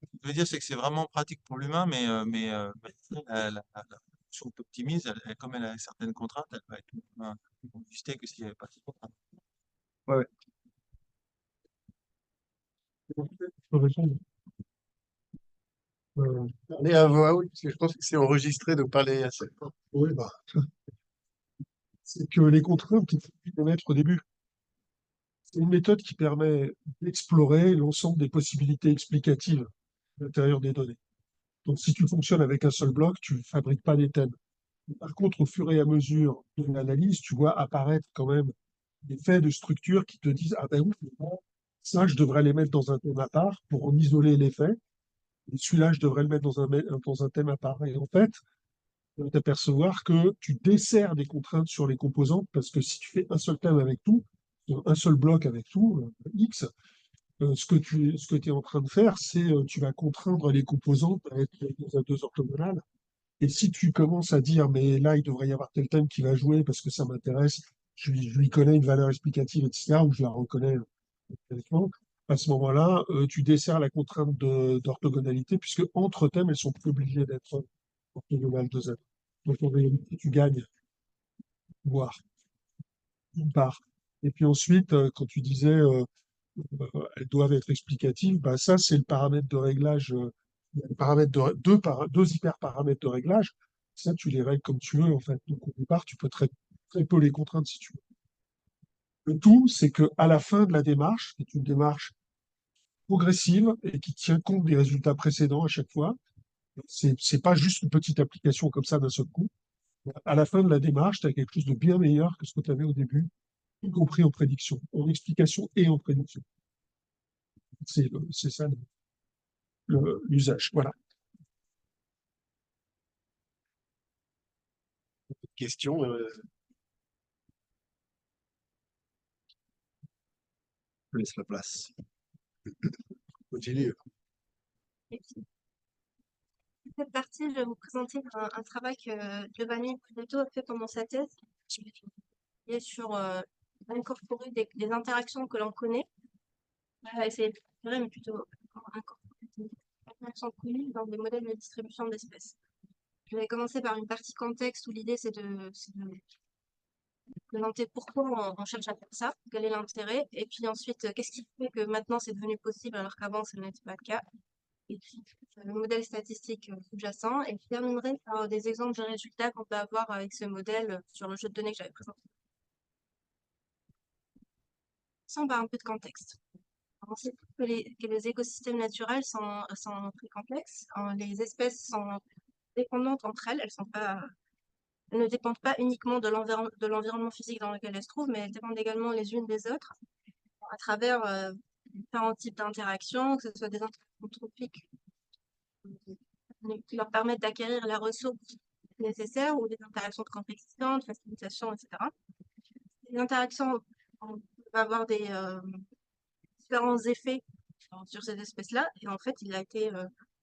Ce que je veux dire, c'est que c'est vraiment pratique pour l'humain, mais la fonction que tu optimises, comme elle a certaines contraintes, elle va être moins ajustée que s'il n'y avait pas ces contraintes. Ouais, ouais. Parlez à voix haute, parce que je pense que c'est enregistré, donc parler assez fort. Oui, bah. c'est que les contraintes, il faut les mettre au début. C'est une méthode qui permet d'explorer l'ensemble des possibilités explicatives à l'intérieur des données. Donc, si tu fonctionnes avec un seul bloc, tu ne fabriques pas des thèmes. Par contre, au fur et à mesure de l'analyse, tu vois apparaître quand même des faits de structure qui te disent, ah ben oui, ça, je devrais les mettre dans un thème à part pour en isoler les faits. Et celui-là, je devrais le mettre dans un thème à part. Et en fait, tu vas t'apercevoir que tu desserres des contraintes sur les composantes parce que si tu fais un seul thème avec tout, un seul bloc avec tout, X, ce que tu es en train de faire, c'est tu vas contraindre les composantes à être dans un deux orthogonal. Et si tu commences à dire, mais là, il devrait y avoir tel thème qui va jouer parce que ça m'intéresse, je lui connais une valeur explicative, etc., ou je la reconnais empiriquement, à ce moment-là, tu desserres la contrainte d'orthogonalité, puisque entre thèmes, elles sont plus obligées d'être orthogonales de Z. Donc en réalité, tu gagnes, voire une part. Et puis ensuite, quand tu disais elles doivent être explicatives, bah ça, c'est le paramètre de réglage, il y a le paramètre deux hyperparamètres de réglage. Ça, tu les règles comme tu veux, en fait. Donc au départ, tu peux très peu les contraindre si tu veux. Le tout, c'est qu'à la fin de la démarche, qui est une démarche progressive et qui tient compte des résultats précédents à chaque fois, c'est pas juste une petite application comme ça d'un seul coup. À la fin de la démarche, tu as quelque chose de bien meilleur que ce que tu avais au début, y compris en prédiction, en explication et en prédiction. C'est ça l'usage. Voilà. Question. Je laisse la place. Continue. Cette partie, je vais vous présenter un travail que Giovanni Puglietto a fait pendant sa thèse, qui est sur incorporer des interactions que l'on connaît. On va essayer de préparer, mais plutôt incorporer des interactions connues dans des modèles de distribution d'espèces. Je vais commencer par une partie contexte où l'idée c'est de présenter pourquoi on cherche à faire ça, quel est l'intérêt, et puis ensuite qu'est-ce qui fait que maintenant c'est devenu possible alors qu'avant ce n'était pas le cas. Et puis le modèle statistique sous-jacent, et je terminerai par des exemples de résultats qu'on peut avoir avec ce modèle sur le jeu de données que j'avais présenté. Sans par un peu de contexte. On sait que les écosystèmes naturels sont très complexes. Les espèces sont dépendantes entre elles, elles ne dépendent pas uniquement de l'environnement physique dans lequel elles se trouvent, mais elles dépendent également les unes des autres à travers différents types d'interactions, que ce soit des interactions trophiques qui leur permettent d'acquérir la ressource nécessaire ou des interactions de compétition, de facilitation, etc. Les interactions peuvent avoir des différents effets sur ces espèces-là. Et en fait, il a été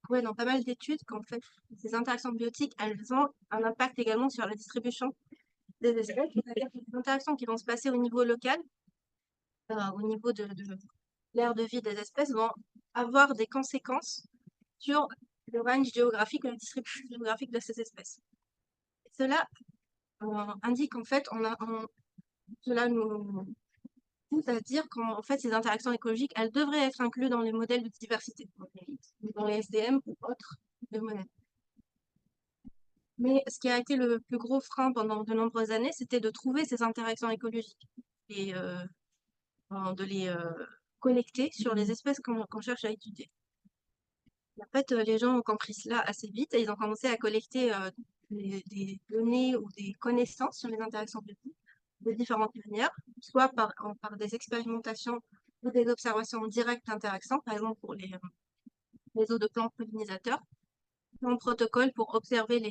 prouvé dans pas mal d'études qu'en fait, ces interactions biotiques, elles ont un impact également sur la distribution des espèces. C'est-à-dire que les interactions qui vont se passer au niveau local, au niveau de l'aire de vie des espèces, vont avoir des conséquences sur le range géographique, la distribution géographique de ces espèces. Et cela indique en fait, cela nous pousse à dire qu'en fait, ces interactions écologiques, elles devraient être incluses dans les modèles de diversité, dans les SDM ou autres modèles. Mais ce qui a été le plus gros frein pendant de nombreuses années, c'était de trouver ces interactions écologiques et de les connecter sur les espèces qu'on cherche à étudier. En fait, les gens ont compris cela assez vite et ils ont commencé à collecter des données ou des connaissances sur les interactions biotiques de différentes manières, soit par des expérimentations ou des observations directes d'interactions, par exemple pour les réseaux de plantes pollinisateurs, un protocole pour observer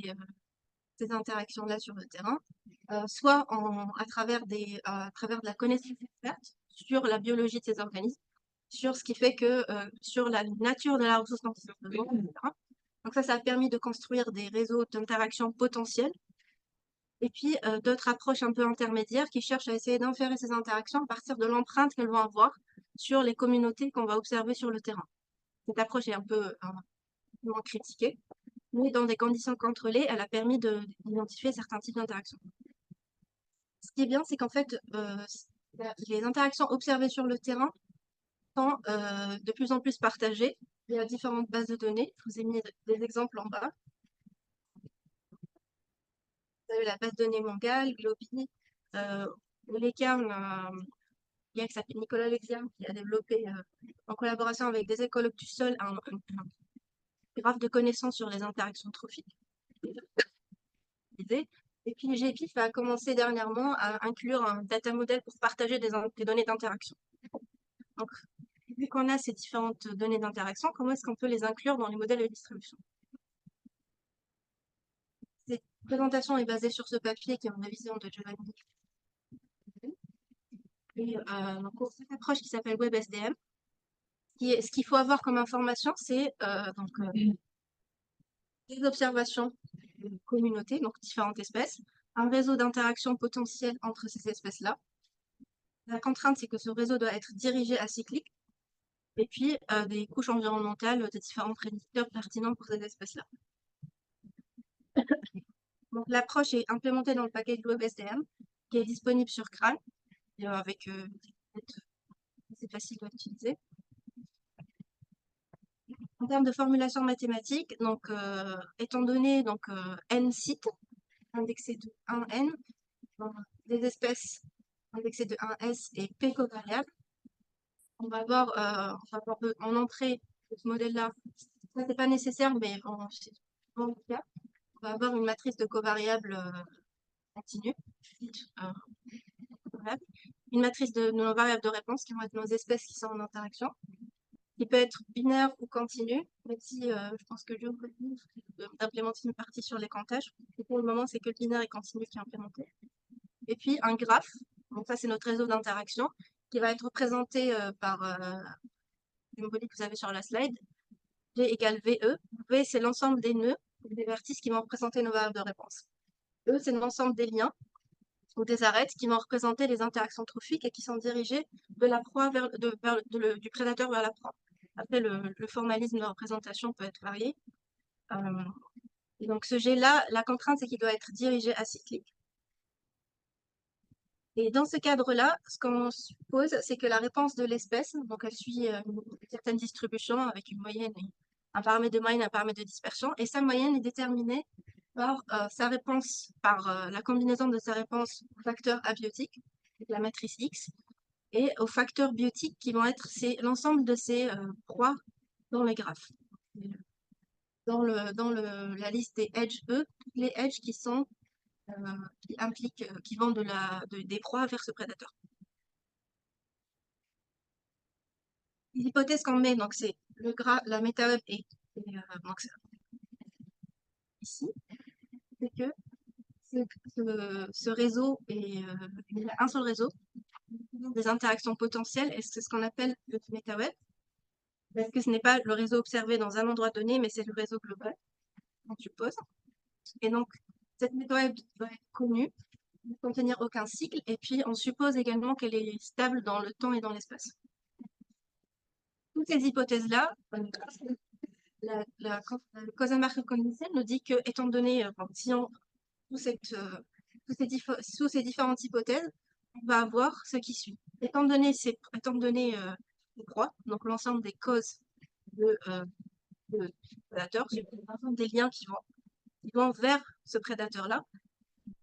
ces interactions-là sur le terrain, soit à travers de la connaissance experte sur la biologie de ces organismes, sur ce qui fait que, sur la nature de la ressource dont ils ont besoin, etc. Donc ça a permis de construire des réseaux d'interaction potentiels. Et puis d'autres approches un peu intermédiaires qui cherchent à essayer d'inférer ces interactions à partir de l'empreinte qu'elles vont avoir sur les communautés qu'on va observer sur le terrain. Cette approche est un peu moins critiquée, mais dans des conditions contrôlées, elle a permis d'identifier certains types d'interactions. Ce qui est bien, c'est qu'en fait, les interactions observées sur le terrain sont de plus en plus partagées. Il y a différentes bases de données. Je vous ai mis des exemples en bas. Vous avez la base de données Mangal, Globi, Au LECAM, il y a qui s'appelle Nicolas Lexiam qui a développé, en collaboration avec des écologues du sol, un graphe de connaissances sur les interactions trophiques. Et puis GPIF a commencé dernièrement à inclure un data model pour partager des données d'interaction. Donc, vu qu'on a ces différentes données d'interaction, comment est-ce qu'on peut les inclure dans les modèles de distribution? Cette présentation est basée sur ce papier qui est en révision de Giovanni. Et donc, cette approche qui s'appelle WebSDM. Ce qu'il faut avoir comme information, c'est des observations de communautés, donc différentes espèces, un réseau d'interaction potentiel entre ces espèces-là. La contrainte, c'est que ce réseau doit être dirigé acyclique, et puis des couches environnementales des différents prédicteurs pertinents pour ces espèces-là. Donc l'approche est implémentée dans le package WebSDM, qui est disponible sur CRAN, avec c'est facile à utiliser. En termes de formulation mathématique, donc, étant donné n sites indexés de 1n, des espèces indexées de 1s et p covariables, on va avoir en entrée de ce modèle-là, ça c'est pas nécessaire, mais c'est souvent le cas, on va avoir une matrice de covariables continue, une matrice de nos variables de réponse qui vont être nos espèces qui sont en interaction, qui peut être binaire ou continu, même si je pense que Joe continue d'implémenter une partie sur les comptages. Et pour le moment, c'est que le binaire et continu qui est implémenté. Et puis un graphe, donc ça c'est notre réseau d'interaction, qui va être représenté par le symbole que vous avez sur la slide. G égale VE. V c'est l'ensemble des nœuds, des vertices qui vont représenter nos variables de réponse. E c'est l'ensemble des liens ou des arêtes qui vont représenter les interactions trophiques et qui sont dirigées de la proie du prédateur vers la proie. Après, le formalisme de représentation peut être varié. Et donc, ce G-là, la contrainte, c'est qu'il doit être dirigé acyclique. Et dans ce cadre-là, ce qu'on suppose, c'est que la réponse de l'espèce, donc elle suit une certaine distribution avec une moyenne, un paramètre de moyenne, un paramètre de dispersion, et sa moyenne est déterminée par sa réponse, par la combinaison de sa réponse au facteur abiotique, la matrice X, et aux facteurs biotiques qui vont être l'ensemble de ces proies dans les graphes. Dans la liste des edges E, toutes les edges qui impliquent, qui vont des proies vers ce prédateur. L'hypothèse qu'on met, donc c'est la MetaWeb et donc ici, c'est que ce réseau il y a un seul réseau, des interactions potentielles, et c'est ce qu'on appelle le MetaWeb. Parce que ce n'est pas le réseau observé dans un endroit donné, mais c'est le réseau global, on suppose. Et donc, cette méthode doit être connue, ne contenir aucun cycle, et puis on suppose également qu'elle est stable dans le temps et dans l'espace. Toutes ces hypothèses-là, la causal market condition nous dit que, étant donné, si on sous ces différentes hypothèses, on va avoir ce qui suit. Étant donné les proies, donc l'ensemble des causes de prédateurs, l'ensemble des liens qui vont vers ce prédateur-là,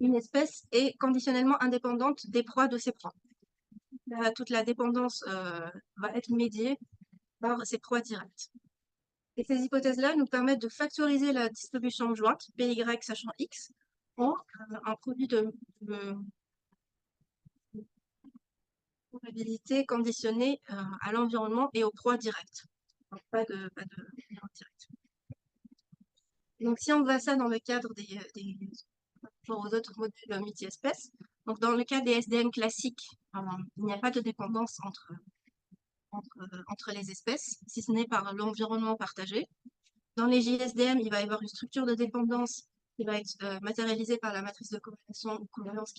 une espèce est conditionnellement indépendante des proies de ses proies. Toute la dépendance va être médiée par ces proies directes. Et ces hypothèses-là nous permettent de factoriser la distribution jointe, PY sachant X, en un produit de probabilité conditionnée à l'environnement et aux proies directes. Donc, pas de lien direct. Donc, si on voit ça dans le cadre aux autres modules multi-espèces, donc dans le cas des SDM classiques, il n'y a pas de dépendance entre les espèces, si ce n'est par l'environnement partagé. Dans les JSDM, il va y avoir une structure de dépendance qui va être matérialisée par la matrice de corrélation ou covariance.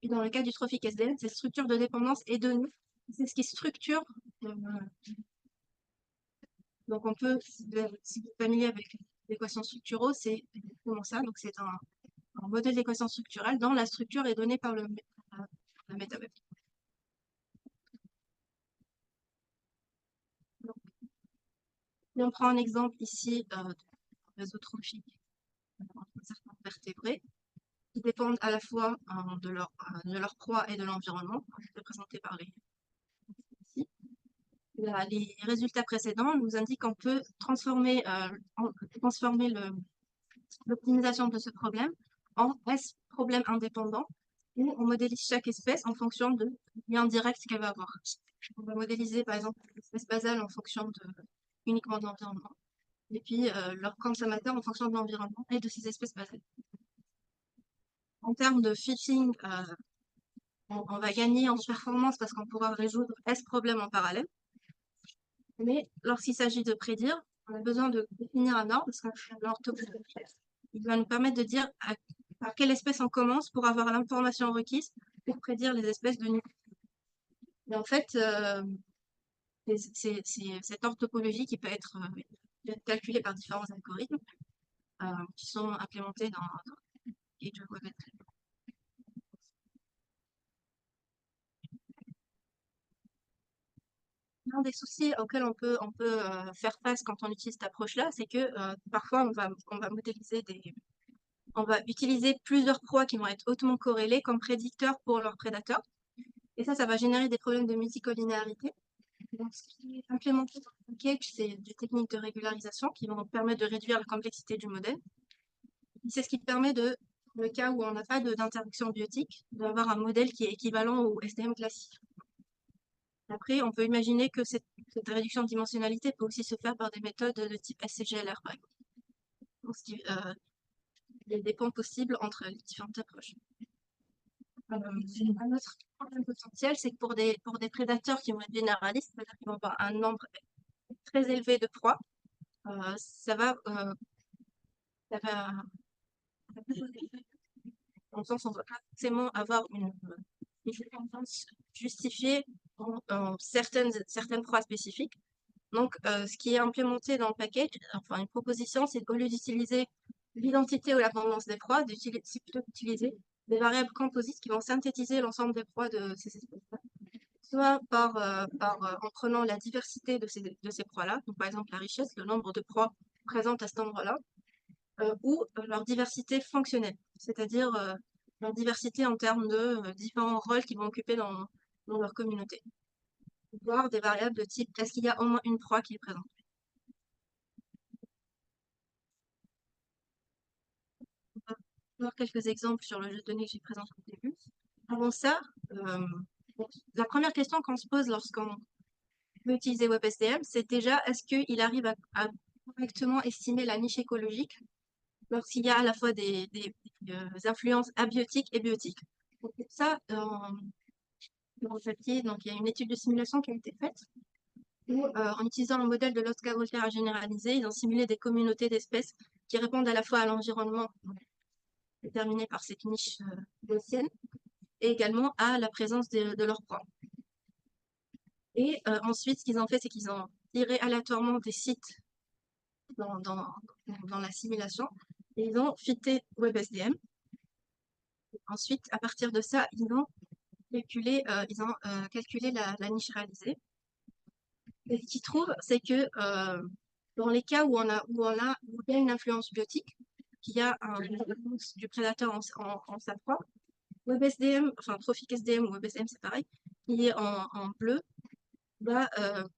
Puis dans le cas du trophique SDM, cette structure de dépendance est donnée. C'est ce qui structure. Donc on peut, si vous êtes familier avec l'équation structuraux, c'est exactement ça. Donc c'est un modèle d'équation structurale dont la structure est donnée par la MetaWeb. Si on prend un exemple ici d'un réseau trophique entre certains vertébrés, qui dépendent à la fois de leur proie et de l'environnement, représentés par les ici. Les résultats précédents nous indiquent qu'on peut transformer l'optimisation de ce problème en S-problème indépendant, où on modélise chaque espèce en fonction de lien direct qu'elle va avoir. On va modéliser par exemple l'espèce basale en fonction uniquement de l'environnement, et puis leur consommateur en fonction de l'environnement et de ces espèces basales. En termes de fitting, on va gagner en performance parce qu'on pourra résoudre S problème en parallèle. Mais lorsqu'il s'agit de prédire, on a besoin de définir un ordre, parce que l'ordre topologique, il va nous permettre de dire par quelle espèce on commence pour avoir l'information requise pour prédire les espèces de niveau. Et en fait, c'est cet ordre topologique qui peut être calculé par différents algorithmes qui sont implémentés dans Gauge of Web. L'un des soucis auxquels on peut faire face quand on utilise cette approche-là, c'est que parfois on va modéliser on va utiliser plusieurs proies qui vont être hautement corrélées comme prédicteurs pour leurs prédateurs. Et ça va générer des problèmes de multicollinéarité. Donc, ce qui est implémenté dans le package, c'est des techniques de régularisation qui vont permettre de réduire la complexité du modèle. C'est ce qui permet dans le cas où on n'a pas d'interaction biotique, d'avoir un modèle qui est équivalent au SDM classique. Après, on peut imaginer que cette réduction de dimensionnalité peut aussi se faire par des méthodes de type SCGLR, par exemple. Donc, il y a des ponts possibles entre les différentes approches. Un autre problème potentiel, c'est que pour des prédateurs qui vont être généralistes, c'est-à-dire qu'ils vont avoir un nombre très élevé de proies, ça va dans le sens où on ne va pas forcément avoir une dépendance justifiée en certaines proies spécifiques. Donc, ce qui est implémenté dans le package, enfin une proposition, c'est qu'au lieu d'utiliser l'identité ou l'abondance des proies, c'est plutôt d'utiliser des variables composites qui vont synthétiser l'ensemble des proies de ces espèces-là, soit en prenant la diversité de ces proies-là, donc par exemple la richesse, le nombre de proies présentes à cet endroit-là, ou leur diversité fonctionnelle, c'est-à-dire leur diversité en termes de différents rôles qu'ils vont occuper dans leur communauté. Voire des variables de type est-ce qu'il y a au moins une proie qui est présente. On va voir quelques exemples sur le jeu de données que j'ai présenté au début. Avant ça, la première question qu'on se pose lorsqu'on veut utiliser WebSDM, c'est déjà est-ce qu'il arrive à correctement estimer la niche écologique lorsqu'il y a à la fois des influences abiotiques et biotiques. Donc, pour ça, dans le papier, donc, il y a une étude de simulation qui a été faite où, en utilisant le modèle de Lotka-Volterra généralisé, ils ont simulé des communautés d'espèces qui répondent à la fois à l'environnement déterminé par cette niche gaussienne et également à la présence de leurs proies. Et ensuite, ce qu'ils ont fait, c'est qu'ils ont tiré aléatoirement des sites dans la simulation et ils ont fité WebSDM. Ensuite, à partir de ça, ils ont calculé la niche réalisée. Et ce qu'ils trouvent, c'est que dans les cas où il y a une influence biotique, qu'il y a une influence du prédateur en sa proie, WebSDM, enfin Trophic SDM ou WebSDM, c'est pareil, qui est en bleu, va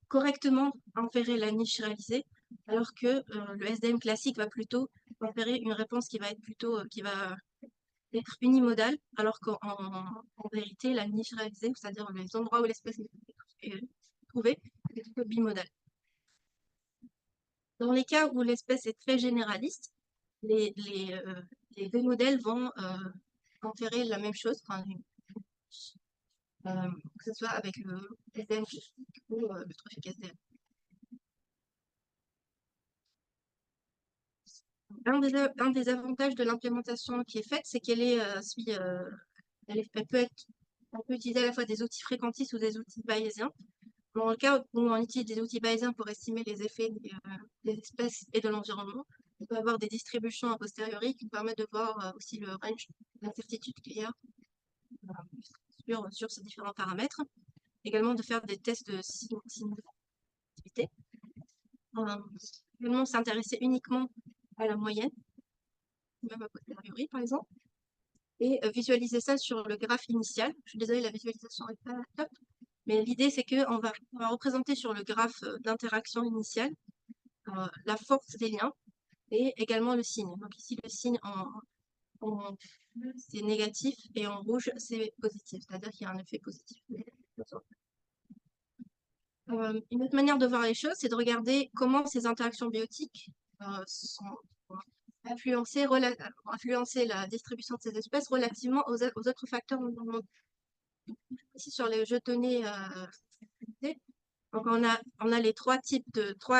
correctement inférer la niche réalisée, alors que le SDM classique va plutôt inférer une réponse qui va être plutôt être unimodale, alors qu'en vérité, la niche réalisée, c'est-à-dire les endroits où l'espèce est trouvée, est plutôt bimodale. Dans les cas où l'espèce est très généraliste, les deux modèles vont inférer la même chose, que ce soit avec le SDM ou le Trophic SDM. Un des avantages de l'implémentation qui est faite, c'est qu'elle on peut utiliser à la fois des outils fréquentistes ou des outils bayésiens. Dans le cas où on utilise des outils bayésiens pour estimer les effets des espèces et de l'environnement, on peut avoir des distributions a posteriori qui nous permettent de voir aussi le range d'incertitude qu'il y a sur ces différents paramètres. Également de faire des tests de simultanéité. Également s'intéresser uniquement à la moyenne, même a posteriori par exemple. et visualiser ça sur le graphe initial. Je suis désolée, la visualisation n'est pas top, mais l'idée c'est qu'on va représenter sur le graphe d'interaction initiale la force des liens et également le signe. Donc ici, le signe en bleu, c'est négatif et en rouge, c'est positif, c'est-à-dire qu'il y a un effet positif. Une autre manière de voir les choses, c'est de regarder comment ces interactions biotiques vont influencer la distribution de ces espèces relativement aux autres facteurs environnementaux. Ici, sur les jeux de données, donc on a les trois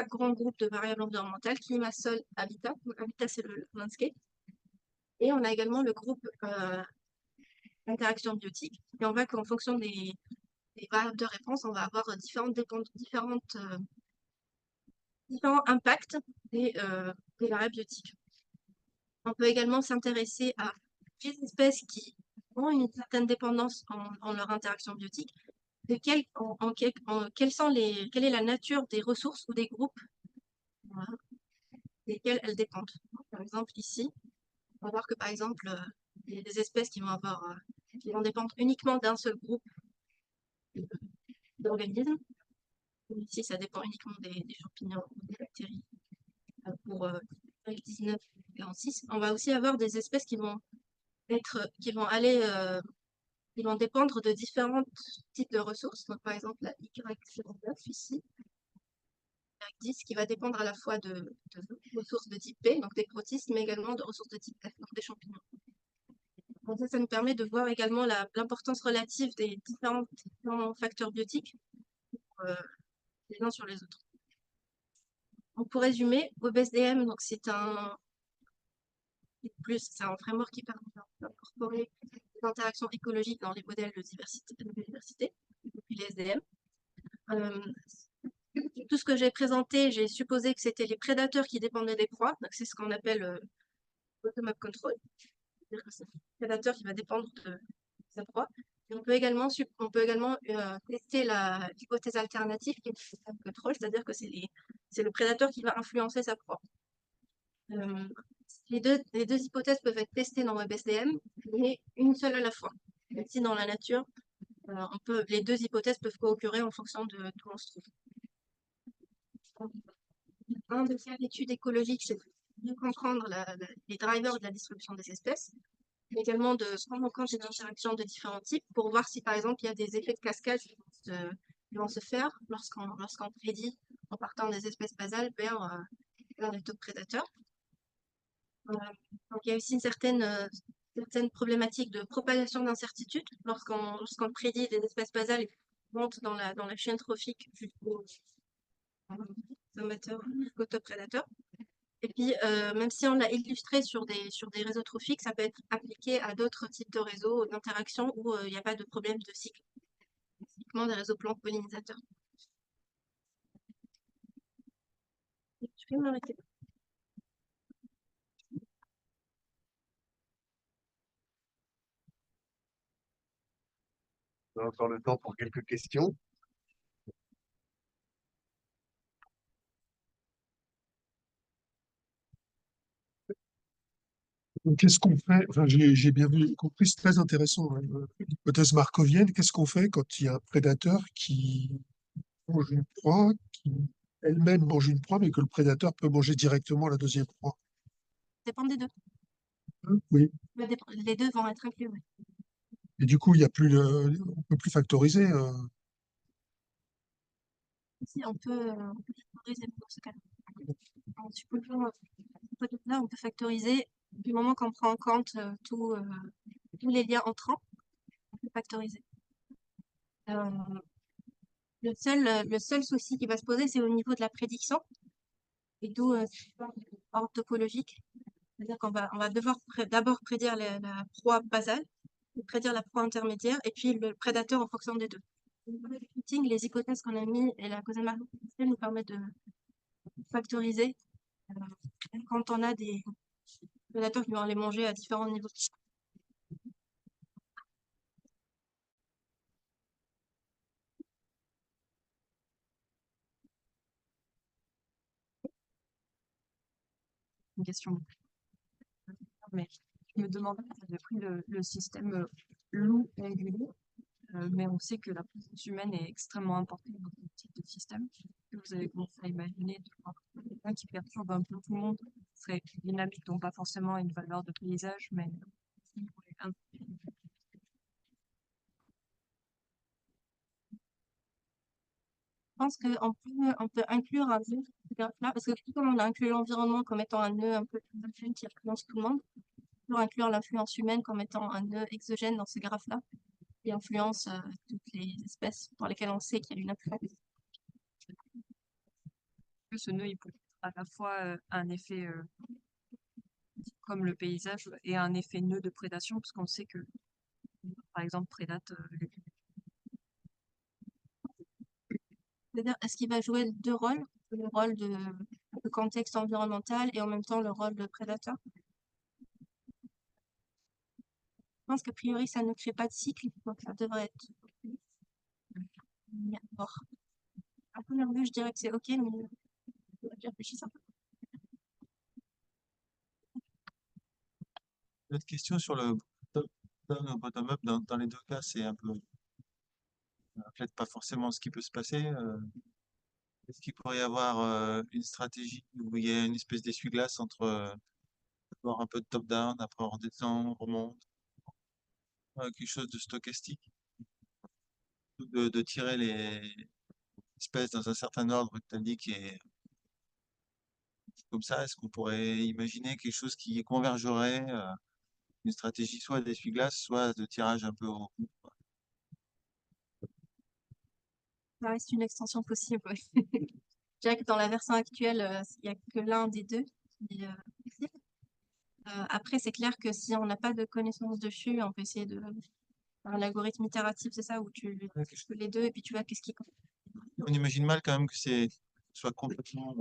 grands groupes de variables environnementales, climat, sol, habitat. Donc, habitat, c'est le landscape. Et on a également le groupe interaction biotique. Et on voit qu'en fonction des variables de réponse, on va avoir différents impacts des variables biotiques. On peut également s'intéresser à les espèces qui ont une certaine dépendance en leur interaction biotique, quelle est la nature des ressources ou des groupes desquels elles dépendent. Par exemple, ici, on va voir que par exemple, il y a des espèces qui vont dépendre uniquement d'un seul groupe d'organismes. Ici, ça dépend uniquement des champignons ou des bactéries. Pour 19 et 46, on va aussi avoir des espèces qui vont dépendre de différents types de ressources. Donc, par exemple, la Y09 ici, Y10, qui va dépendre à la fois de ressources de type P, donc des protistes, mais également de ressources de type F, donc des champignons. Donc ça nous permet de voir également l'importance relative des différents facteurs biotiques les uns sur les autres. Donc, pour résumer, WebSDM, c'est un framework qui permet d'incorporer les interactions écologiques dans les modèles de biodiversité, depuis les SDM. Tout ce que j'ai présenté, j'ai supposé que c'était les prédateurs qui dépendaient des proies, donc c'est ce qu'on appelle bottom-up control, c'est-à-dire que c'est le prédateur qui va dépendre de sa proie. Et on peut également tester l'hypothèse alternative qui est le system control, c'est-à-dire que c'est le prédateur qui va influencer sa proie. Les deux hypothèses peuvent être testées dans WebSDM, mais une seule à la fois. Même si dans la nature, les deux hypothèses peuvent co-occurrer en fonction de d'où on se trouve. Un de faire l'étude écologique, c'est de comprendre les drivers de la distribution des espèces, mais également de prendre en compte les interactions de différents types pour voir si, par exemple, il y a des effets de cascade qui vont se faire lorsqu'on prédit en partant des espèces basales vers les taux prédateurs. Donc, il y a aussi une certaine problématique de propagation d'incertitude lorsqu'on prédit des espèces basales qui montent dans la chaîne trophique jusqu'au top prédateur. Et puis, même si on l'a illustré sur des réseaux trophiques, ça peut être appliqué à d'autres types de réseaux d'interaction où il n'y a pas de problème de cycle. Typiquement des réseaux plantes pollinisateurs. Je vais m'arrêter. On a encore le temps pour quelques questions. Donc, qu'est-ce qu'on fait? Enfin, j'ai bien compris, c'est très intéressant, hein, l'hypothèse markovienne. Qu'est-ce qu'on fait quand il y a un prédateur qui mange une proie, qui elle-même mange une proie, mais que le prédateur peut manger directement la deuxième proie? Ça dépend des deux. Oui. Les deux vont être inclus. Oui. Et du coup, il y a plus, on peut plus factoriser. Si, on peut factoriser dans ce cas-là. Là, on peut factoriser du moment qu'on prend en compte tous les liens entrants. On peut factoriser. Le seul souci qui va se poser, c'est au niveau de la prédiction, et d'où ordre topologique. C'est-à-dire qu'on va devoir d'abord prédire la proie basale, prédire la proie intermédiaire, et puis le prédateur en fonction des deux. Les hypothèses qu'on a mis et la causalité nous permettent de factoriser quand on a des prédateurs qui vont les manger à différents niveaux. Une question. Mais me demandais si j'avais pris le système loup ongulé, mais on sait que la présence humaine est extrêmement importante dans ce type de système. Vous avez commencé à imaginer quelqu'un qui perturbe un peu tout le monde, ce serait une dynamique, donc pas forcément une valeur de paysage, mais Je pense on peut inclure un nœud là, parce que tout comme on a inclus l'environnement comme étant un nœud un peu exogène qui influence tout le monde, on peut inclure l'influence humaine comme étant un nœud exogène dans ce graphe-là, qui influence toutes les espèces pour lesquelles on sait qu'il y a une influence. ce nœud, il peut être à la fois un effet comme le paysage et un effet nœud de prédation, parce qu'on sait que, par exemple, prédate les C'est-à-dire, est-ce qu'il va jouer deux rôles, le rôle de contexte environnemental et en même temps le rôle de prédateur? Je pense qu'a priori, ça ne crée pas de cycle, donc ça devrait être bien. Bon. À première vue, je dirais que c'est OK, mais je réfléchis un peu. Autre question sur le top-down ou bottom-up, dans les deux cas, c'est un peu reflète pas forcément ce qui peut se passer. Est-ce qu'il pourrait y avoir une stratégie où il y a une espèce d'essuie-glace entre d'abord un peu de top-down, après on redescend, on remonte, quelque chose de stochastique, de tirer les espèces dans un certain ordre que tu as dit qui est comme ça? Est-ce qu'on pourrait imaginer quelque chose qui convergerait, une stratégie soit d'essuie-glace, soit de tirage un peu au bout? Ça reste une extension possible, ouais. Je dirais que dans la version actuelle, il n'y a que l'un des deux qui est possible. Après, c'est clair que si on n'a pas de connaissances dessus, on peut essayer de faire un algorithme itératif, c'est ça, où tu fais les deux et puis tu vois qu'est-ce qui On imagine mal quand même que c'est soit complètement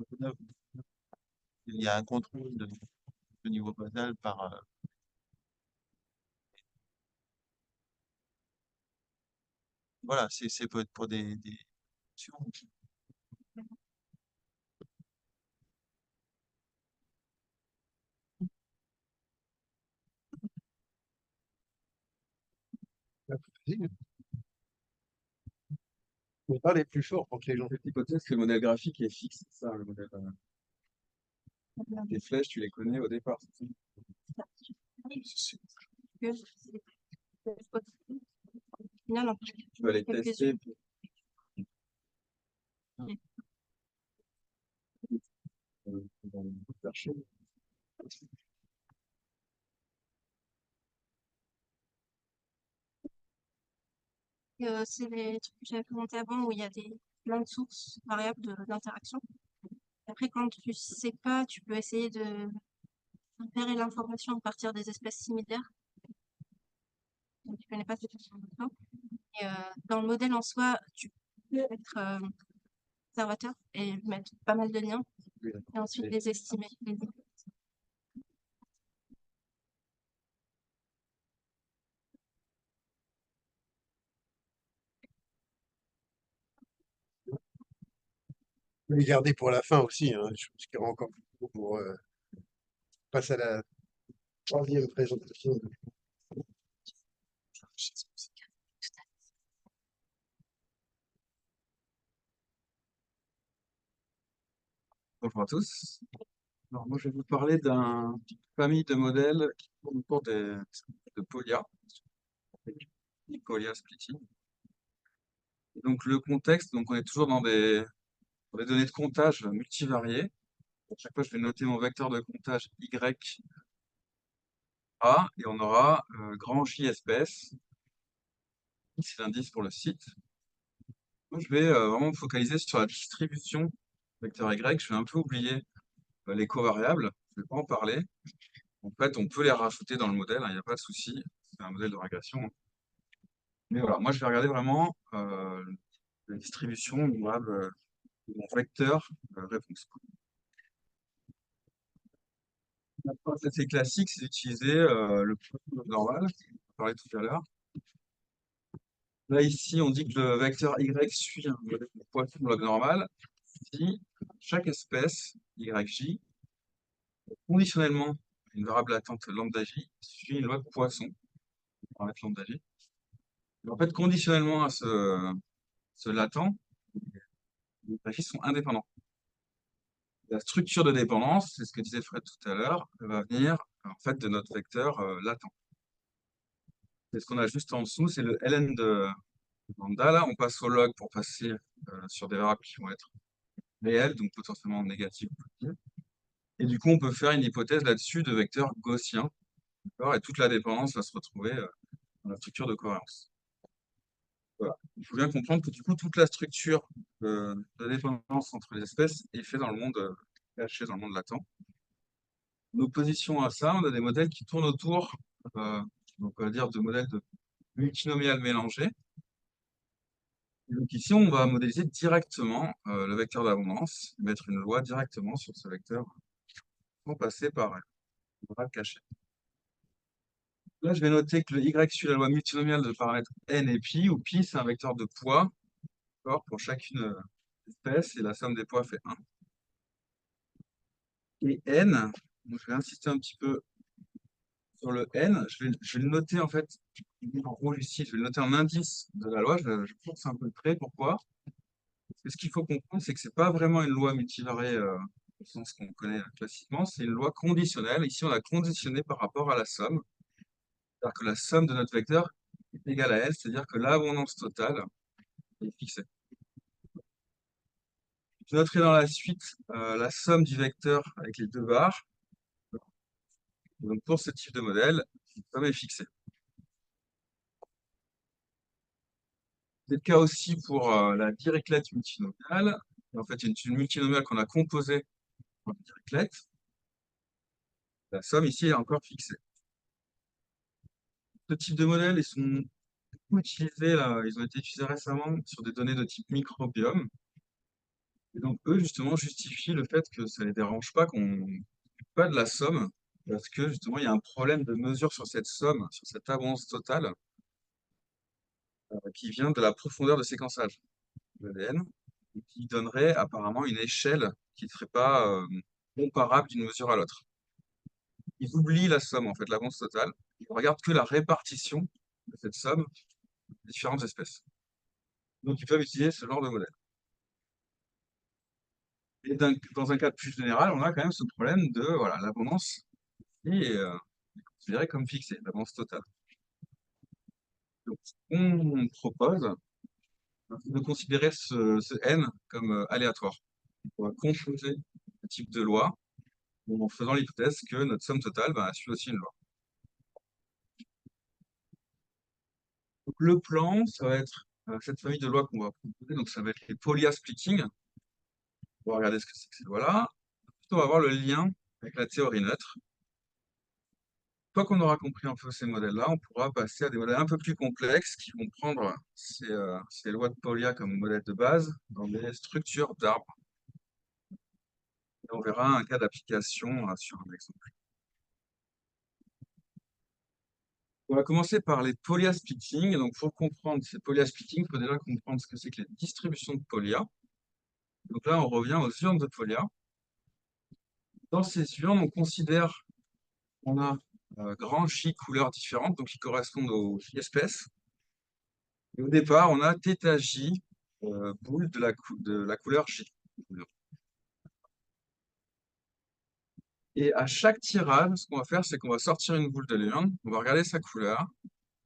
autonome. Il y a un contrôle de niveau basal par voilà, c'est peut être pour des options. Vas-y. Mais pas les plus forts pour que les gens. Cette hypothèse que le modèle graphique est fixe, c'est ça, le modèle. Les flèches, tu les connais au départ. C'est ça. Au final, on peut Tu vas les quelques tester. Chercher. c'est les trucs que j'avais présentés avant où il y a plein de sources variables d'interaction. Après, quand tu sais pas, tu peux essayer de repérer l'information à partir des espèces similaires. Donc, tu connais pas cette information. Et dans le modèle en soi, tu peux être observateur et mettre pas mal de liens et ensuite les estimer. Je vais les garder pour la fin aussi, hein. Je pense qu'il y aura encore beaucoup pour passer à la troisième présentation. Bonjour à tous. Alors, moi, je vais vous parler d'une famille de modèles qui tourne autour de Polya, Polya splitting. Et donc, le contexte, donc on est toujours dans des données de comptage multivariées. À chaque fois, je vais noter mon vecteur de comptage Y A et on aura grand J espèce. C'est l'indice pour le site. Moi, je vais vraiment me focaliser sur la distribution vecteur Y. Je vais un peu oublier les covariables. Je ne vais pas en parler. En fait, on peut les rajouter dans le modèle, hein, il n'y a pas de souci. C'est un modèle de régression. Mais voilà, moi, je vais regarder vraiment la distribution de mon vecteur réponse. La procédé classique, c'est d'utiliser le poisson normal, on parlait tout à l'heure. Là, ici, on dit que le vecteur Y suit un modèle de poisson log normal si chaque espèce, YJ, conditionnellement une variable latente lambda j, il suffit une loi de Poisson pour paramétre lambda j. Et en fait, conditionnellement à ce latent, les j sont indépendants. La structure de dépendance, c'est ce que disait Fred tout à l'heure, elle va venir en fait de notre vecteur latent. C'est ce qu'on a juste en dessous, c'est le ln de lambda. Là, on passe au log pour passer sur des variables qui vont être réelles, donc potentiellement négatives ou positives. Et du coup, on peut faire une hypothèse là-dessus de vecteur gaussien. Et toute la dépendance va se retrouver dans la structure de cohérence. Voilà. Il faut bien comprendre que du coup, toute la structure de dépendance entre les espèces est faite dans le monde caché, dans le monde latent. En opposition à ça, on a des modèles qui tournent autour, donc on va dire, de modèles de multinomial mélangés. Et donc ici, on va modéliser directement le vecteur d'abondance, mettre une loi directement sur ce vecteur, sans passer par une variable cachée. Là, je vais noter que le y suit la loi multinomiale de paramètres n et pi, où pi, c'est un vecteur de poids pour chacune espèce, et la somme des poids fait 1. Et n, donc je vais insister un petit peu sur le n, je vais le noter en fait en rouge ici, je vais le noter en indice de la loi, je force un peu le trait, pourquoi? Parce que ce qu'il faut comprendre, c'est que ce n'est pas vraiment une loi multivariée au sens qu'on connaît classiquement, c'est une loi conditionnelle. Ici, on l'a conditionnée par rapport à la somme. C'est-à-dire que la somme de notre vecteur est égale à elle, c'est-à-dire que l'abondance totale est fixée. Je noterai dans la suite la somme du vecteur avec les deux barres. Donc pour ce type de modèle, la somme est fixée. C'est le cas aussi pour la Dirichlet multinomiale. En fait, c'est une multinomiale qu'on a composée en Dirichlet. La somme ici est encore fixée. Ce type de modèle, ils sont beaucoup utilisés là, ils ont été utilisés récemment sur des données de type microbiome. Et donc eux, justement, justifient le fait que ça ne les dérange pas qu'on ne pas de la somme, parce que justement, il y a un problème de mesure sur cette somme, sur cette abondance totale, qui vient de la profondeur de séquençage de l'ADN, et qui donnerait apparemment une échelle qui ne serait pas comparable d'une mesure à l'autre. Ils oublient la somme, en fait, l'abondance totale. Ils ne regardent que la répartition de cette somme des différentes espèces. Donc, ils peuvent utiliser ce genre de modèle. Et dans un cas plus général, on a quand même ce problème de voilà, l'abondance qui est considérée comme fixée, l'abondance totale. Donc, ce qu'on propose, c'est de considérer ce n comme aléatoire. On va composer ce type de loi en faisant l'hypothèse que notre somme totale suit aussi une loi. Donc, le plan, ça va être cette famille de lois qu'on va proposer, donc ça va être les Polya splitting. On va regarder ce que c'est que ces lois-là. Ensuite, on va voir le lien avec la théorie neutre. Une fois qu'on aura compris un peu ces modèles-là, on pourra passer à des modèles un peu plus complexes qui vont prendre ces lois de Polya comme modèle de base dans des structures d'arbres. Et on verra un cas d'application sur un exemple. On va commencer par les Polya splitting. Donc, pour comprendre ces Polya splitting, il faut déjà comprendre ce que c'est que les distributions de Polya. Donc là, on revient aux urnes de Polya. Dans ces urnes, on considère qu'on a grand J couleurs différentes, donc qui correspondent aux J espèces. Et au départ, on a θJ boule de la couleur J. Et à chaque tirage, ce qu'on va faire, c'est qu'on va sortir une boule de l'urne, on va regarder sa couleur,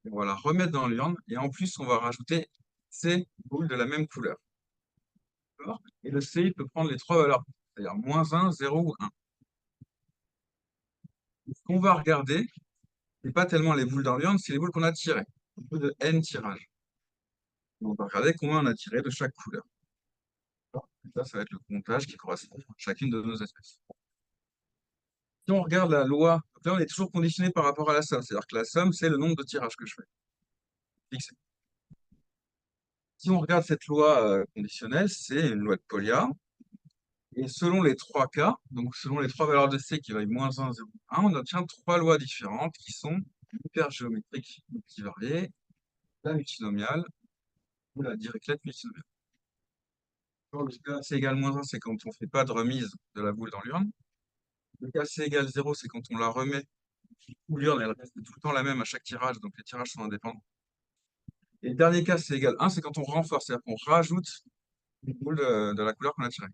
et on va la remettre dans l'urne, et en plus, on va rajouter C boules de la même couleur. Et le C, il peut prendre les trois valeurs, c'est-à-dire -1, 0 ou 1. Ce qu'on va regarder, ce n'est pas tellement les boules dans l'urne, c'est les boules qu'on a tirées. Un peu de N tirages. On va regarder combien on a tiré de chaque couleur. Ça va être le comptage qui correspond à chacune de nos espèces. Si on regarde la loi, donc là on est toujours conditionné par rapport à la somme, c'est-à-dire que la somme c'est le nombre de tirages que je fais. Fixé. Si on regarde cette loi conditionnelle, c'est une loi de Polya. Et selon les trois cas, donc selon les trois valeurs de C qui valent -1, 0, 1, on obtient trois lois différentes qui sont l'hypergéométrique multivariée, la multinomiale ou la Dirichlet multinomiale. Le cas C égale -1, c'est quand on ne fait pas de remise de la boule dans l'urne. Le cas C égale 0, c'est quand on la remet. L'urne, elle reste tout le temps la même à chaque tirage, donc les tirages sont indépendants. Et le dernier cas, C égale 1, c'est quand on renforce, c'est-à-dire qu'on rajoute une boule de la couleur qu'on a tirée.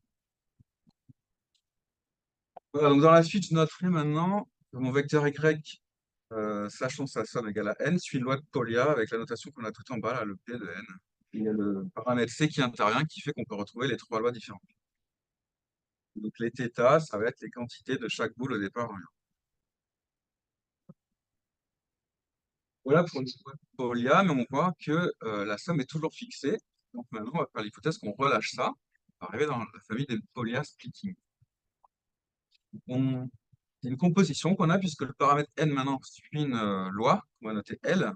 Voilà, donc dans la suite, je noterai maintenant que mon vecteur Y, sachant sa somme égale à n, suit une loi de Polya avec la notation qu'on a tout en bas, là, le P de n. Il y a le paramètre C qui intervient, qui fait qu'on peut retrouver les trois lois différentes. Donc les θ, ça va être les quantités de chaque boule au départ. Voilà pour une loi de Polya, mais on voit que la somme est toujours fixée. Donc maintenant, on va faire l'hypothèse qu'on relâche ça. On va arriver dans la famille des Polya splitting. C'est une composition qu'on a puisque le paramètre n maintenant suit une loi, on va noter L.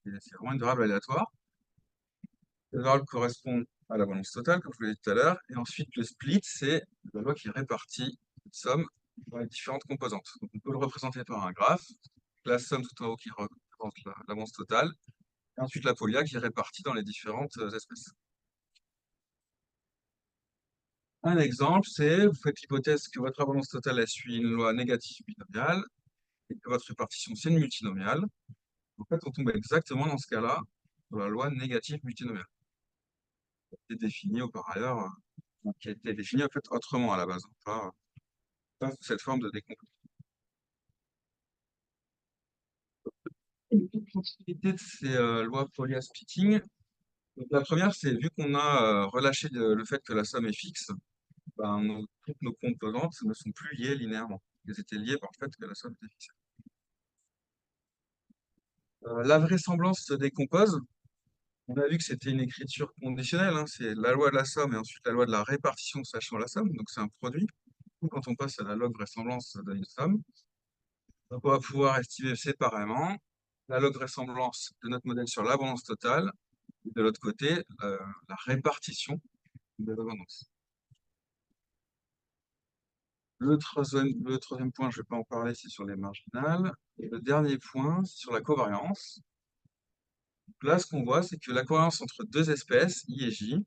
C'est vraiment une variable aléatoire. La variable correspond à la balance totale, comme je vous l'ai dit tout à l'heure. Et ensuite, le split, c'est la loi qui répartit cette somme dans les différentes composantes. Donc, on peut le représenter par un graphe. La somme tout en haut qui représente la balance totale. Et ensuite, la Polya qui est répartie dans les différentes espèces. Un exemple, c'est, vous faites l'hypothèse que votre abondance totale elle suit une loi négative binomiale et que votre répartition, c'est une multinomiale. En fait, on tombe exactement dans ce cas-là, sur la loi négative multinomiale. Qui est définie par ailleurs, qui a été définie en fait autrement à la base, pas sous cette forme de décomposition. Une possibilité de ces lois Polya splitting. Donc, la première, c'est vu qu'on a relâché le fait que la somme est fixe, ben, toutes nos composantes ne sont plus liées linéairement. Elles étaient liées par le fait que la somme était fixe. La vraisemblance se décompose. On a vu que c'était une écriture conditionnelle, hein, c'est la loi de la somme et ensuite la loi de la répartition sachant la somme, donc c'est un produit. Quand on passe à la log vraisemblance, ça donne une somme. Donc on va pouvoir estimer séparément la log vraisemblance de notre modèle sur l'abondance totale, et de l'autre côté, la répartition de l'abondance. Le troisième point, je ne vais pas en parler, c'est sur les marginales. Et le dernier point, c'est sur la covariance. Donc là, ce qu'on voit, c'est que la covariance entre deux espèces, I et J,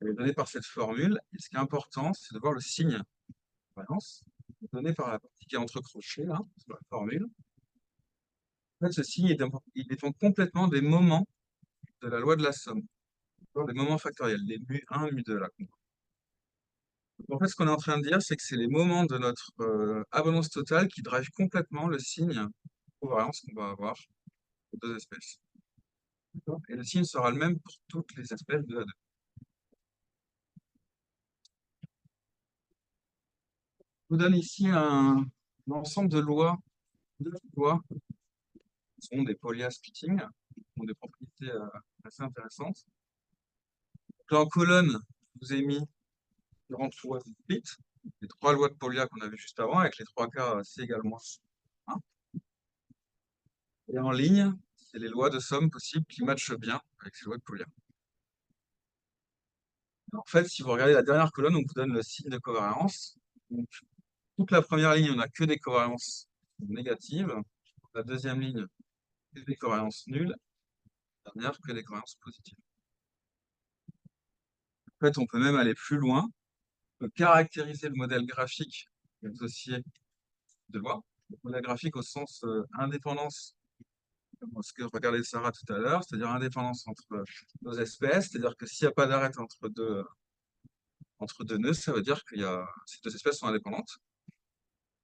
elle est donnée par cette formule. Et ce qui est important, c'est de voir le signe de covariance, donné par la partie qui est entre crochets, là, sur la formule. En fait, ce signe, il dépend complètement des moments de la loi de la somme. Les moments factoriels, les mu1, mu2, là. En fait, ce qu'on est en train de dire, c'est que c'est les moments de notre abondance totale qui drivent complètement le signe de covariance qu'on va avoir pour deux espèces. Et le signe sera le même pour toutes les espèces de A2. Je vous donne ici un ensemble de lois, qui sont des Polya splitting, qui ont des propriétés assez intéressantes. Donc là, en colonne, je vous ai mis différentes lois de split, les trois lois de Polya qu'on a vues juste avant, avec les trois cas C égale moins 1. Et en ligne, c'est les lois de somme possibles qui matchent bien avec ces lois de Polya. En fait, si vous regardez la dernière colonne, on vous donne le signe de covariance. Donc, toute la première ligne, on n'a que des covariances négatives. La deuxième ligne, que des covariances nulles. La dernière, que des covariances positives. En fait, on peut même aller plus loin. On peut caractériser le modèle graphique associé de lois. Le modèle graphique au sens indépendance, comme ce que regardait Sarah tout à l'heure, c'est-à-dire indépendance entre nos espèces, c'est-à-dire que s'il n'y a pas d'arête entre deux nœuds, ça veut dire que ces deux espèces sont indépendantes.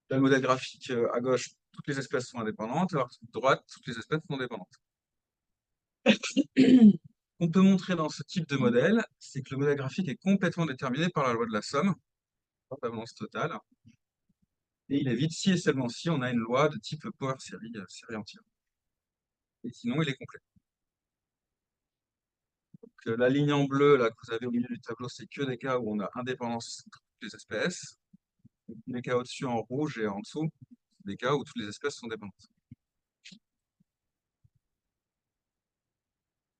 Dans le modèle graphique à gauche, toutes les espèces sont indépendantes, alors à droite, toutes les espèces sont dépendantes. On peut montrer dans ce type de modèle, c'est que le modèle graphique est complètement déterminé par la loi de la somme, par l'abondance totale. Et il est vide si et seulement si on a une loi de type power série entière. Et sinon, il est complet. Donc, la ligne en bleu là, que vous avez au milieu du tableau, c'est que des cas où on a indépendance entre toutes les espèces. Les cas au-dessus en rouge et en dessous, c'est des cas où toutes les espèces sont dépendantes.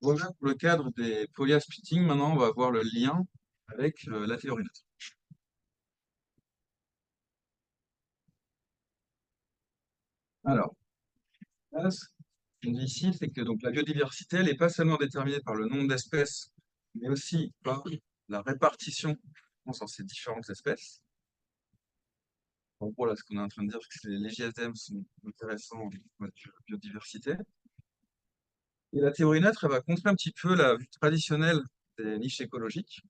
Voilà pour le cadre des Polya splitting. Maintenant, on va voir le lien avec la théorie neutre. Alors, là, ce qu'on dit ici, c'est que donc, la biodiversité, elle n'est pas seulement déterminée par le nombre d'espèces, mais aussi par la répartition entre ces différentes espèces. En gros, là, ce qu'on est en train de dire, c'est que les JSDM sont intéressants en mode biodiversité. Et la théorie neutre, elle va contrer un petit peu la vue traditionnelle des niches écologiques,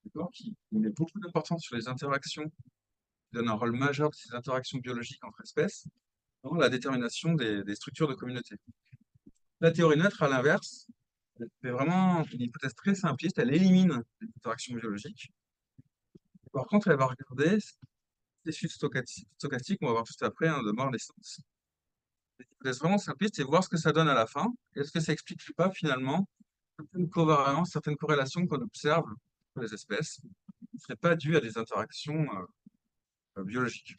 d'accord, qui met beaucoup d'importance sur les interactions, qui donne un rôle majeur de ces interactions biologiques entre espèces dans la détermination des structures de communauté. La théorie neutre, à l'inverse, elle fait vraiment une hypothèse très simpliste, elle élimine les interactions biologiques. Par contre, elle va regarder les processus stochastiques, on va voir tout après, hein, de mort-naissance. Une hypothèse vraiment simpliste et voir ce que ça donne à la fin. Est-ce que ça explique pas finalement certaines covariances, certaines corrélations qu'on observe pour les espèces, qui ne seraient pas dues à des interactions biologiques.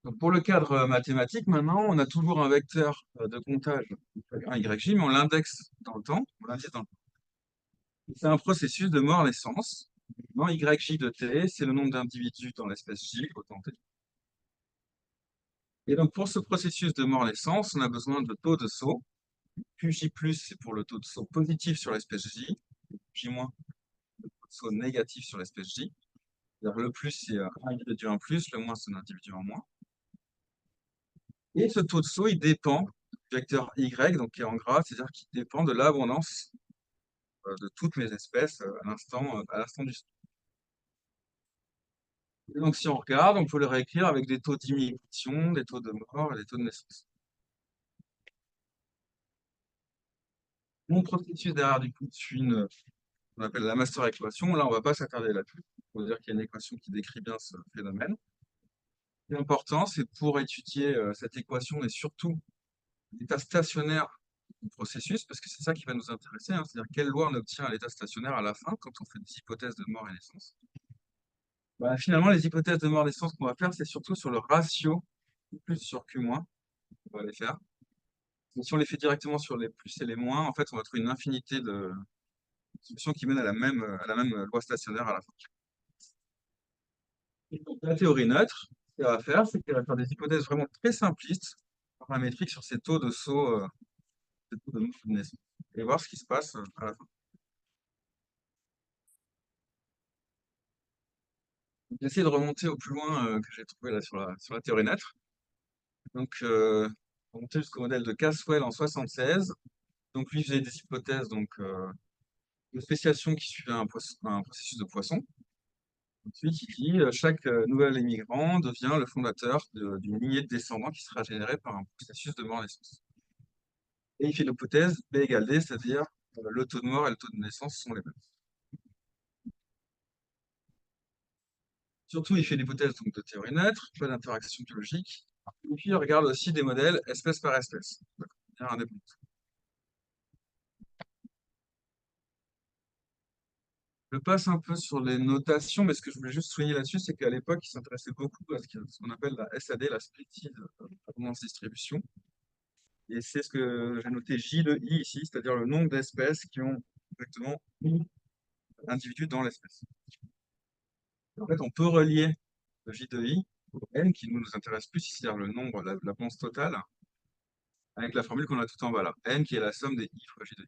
Donc pour le cadre mathématique, maintenant, on a toujours un vecteur de comptage, un YJ, mais on l'indexe dans le temps. C'est un processus de mort-naissance. YJ de T, c'est le nombre d'individus dans l'espèce J, autant T. Et donc pour ce processus de mort-naissance, on a besoin de taux de saut. QJ+, c'est pour le taux de saut positif sur l'espèce J, J-, le taux de saut négatif sur l'espèce J. Le plus, c'est un individu en plus, le moins, c'est un individu en moins. Et ce taux de saut, il dépend du vecteur Y, donc qui est en gras, c'est-à-dire qu'il dépend de l'abondance de toutes mes espèces à l'instant du saut. Et donc si on regarde, on peut le réécrire avec des taux d'immigration, des taux de mort et des taux de naissance. Mon processus derrière, du coup, suit qu'on appelle la master équation. Là, on ne va pas s'attarder là-dessus. Il faut dire qu'il y a une équation qui décrit bien ce phénomène. L'important, c'est pour étudier cette équation et surtout l'état stationnaire du processus, parce que c'est ça qui va nous intéresser, hein, c'est-à-dire quelle loi on obtient à l'état stationnaire à la fin quand on fait des hypothèses de mort et naissance. Bah, finalement, les hypothèses de mort et naissance qu'on va faire, c'est surtout sur le ratio plus sur Q-, on va les faire. Et si on les fait directement sur les plus et les moins, en fait, on va trouver une infinité de solutions qui mènent à la même loi stationnaire à la fin. Et donc, la théorie neutre, ce qu'elle va faire, c'est qu'elle va faire des hypothèses vraiment très simplistes, paramétriques sur ces taux de saut, ces taux de mort et de naissance, et voir ce qui se passe à la fin. J'essaie de remonter au plus loin que j'ai trouvé là sur la théorie neutre. Donc, remonter jusqu'au modèle de Caswell en 76. Donc, lui faisait des hypothèses de spéciation qui suivait un processus de Poisson. Ensuite, il dit chaque nouvel immigrant devient le fondateur d'une lignée de descendants qui sera générée par un processus de mort-naissance. Et il fait l'hypothèse B égale D, c'est-à-dire le taux de mort et le taux de naissance sont les mêmes. Surtout, il fait l'hypothèse de théorie neutre, pas d'interaction biologique. Et puis, il regarde aussi des modèles espèce par espèce. Je passe un peu sur les notations, mais ce que je voulais juste souligner là-dessus, c'est qu'à l'époque, il s'intéressait beaucoup à ce qu'on appelle la SAD, la Splitted Abundance Distribution. Et c'est ce que j'ai noté J de I ici, c'est-à-dire le nombre d'espèces qui ont exactement I individus dans l'espèce. En fait, on peut relier le J de I au N qui nous intéresse plus ici, c'est-à-dire le nombre, l'abondance totale, avec la formule qu'on a tout en bas là. N qui est la somme des I fois J de I.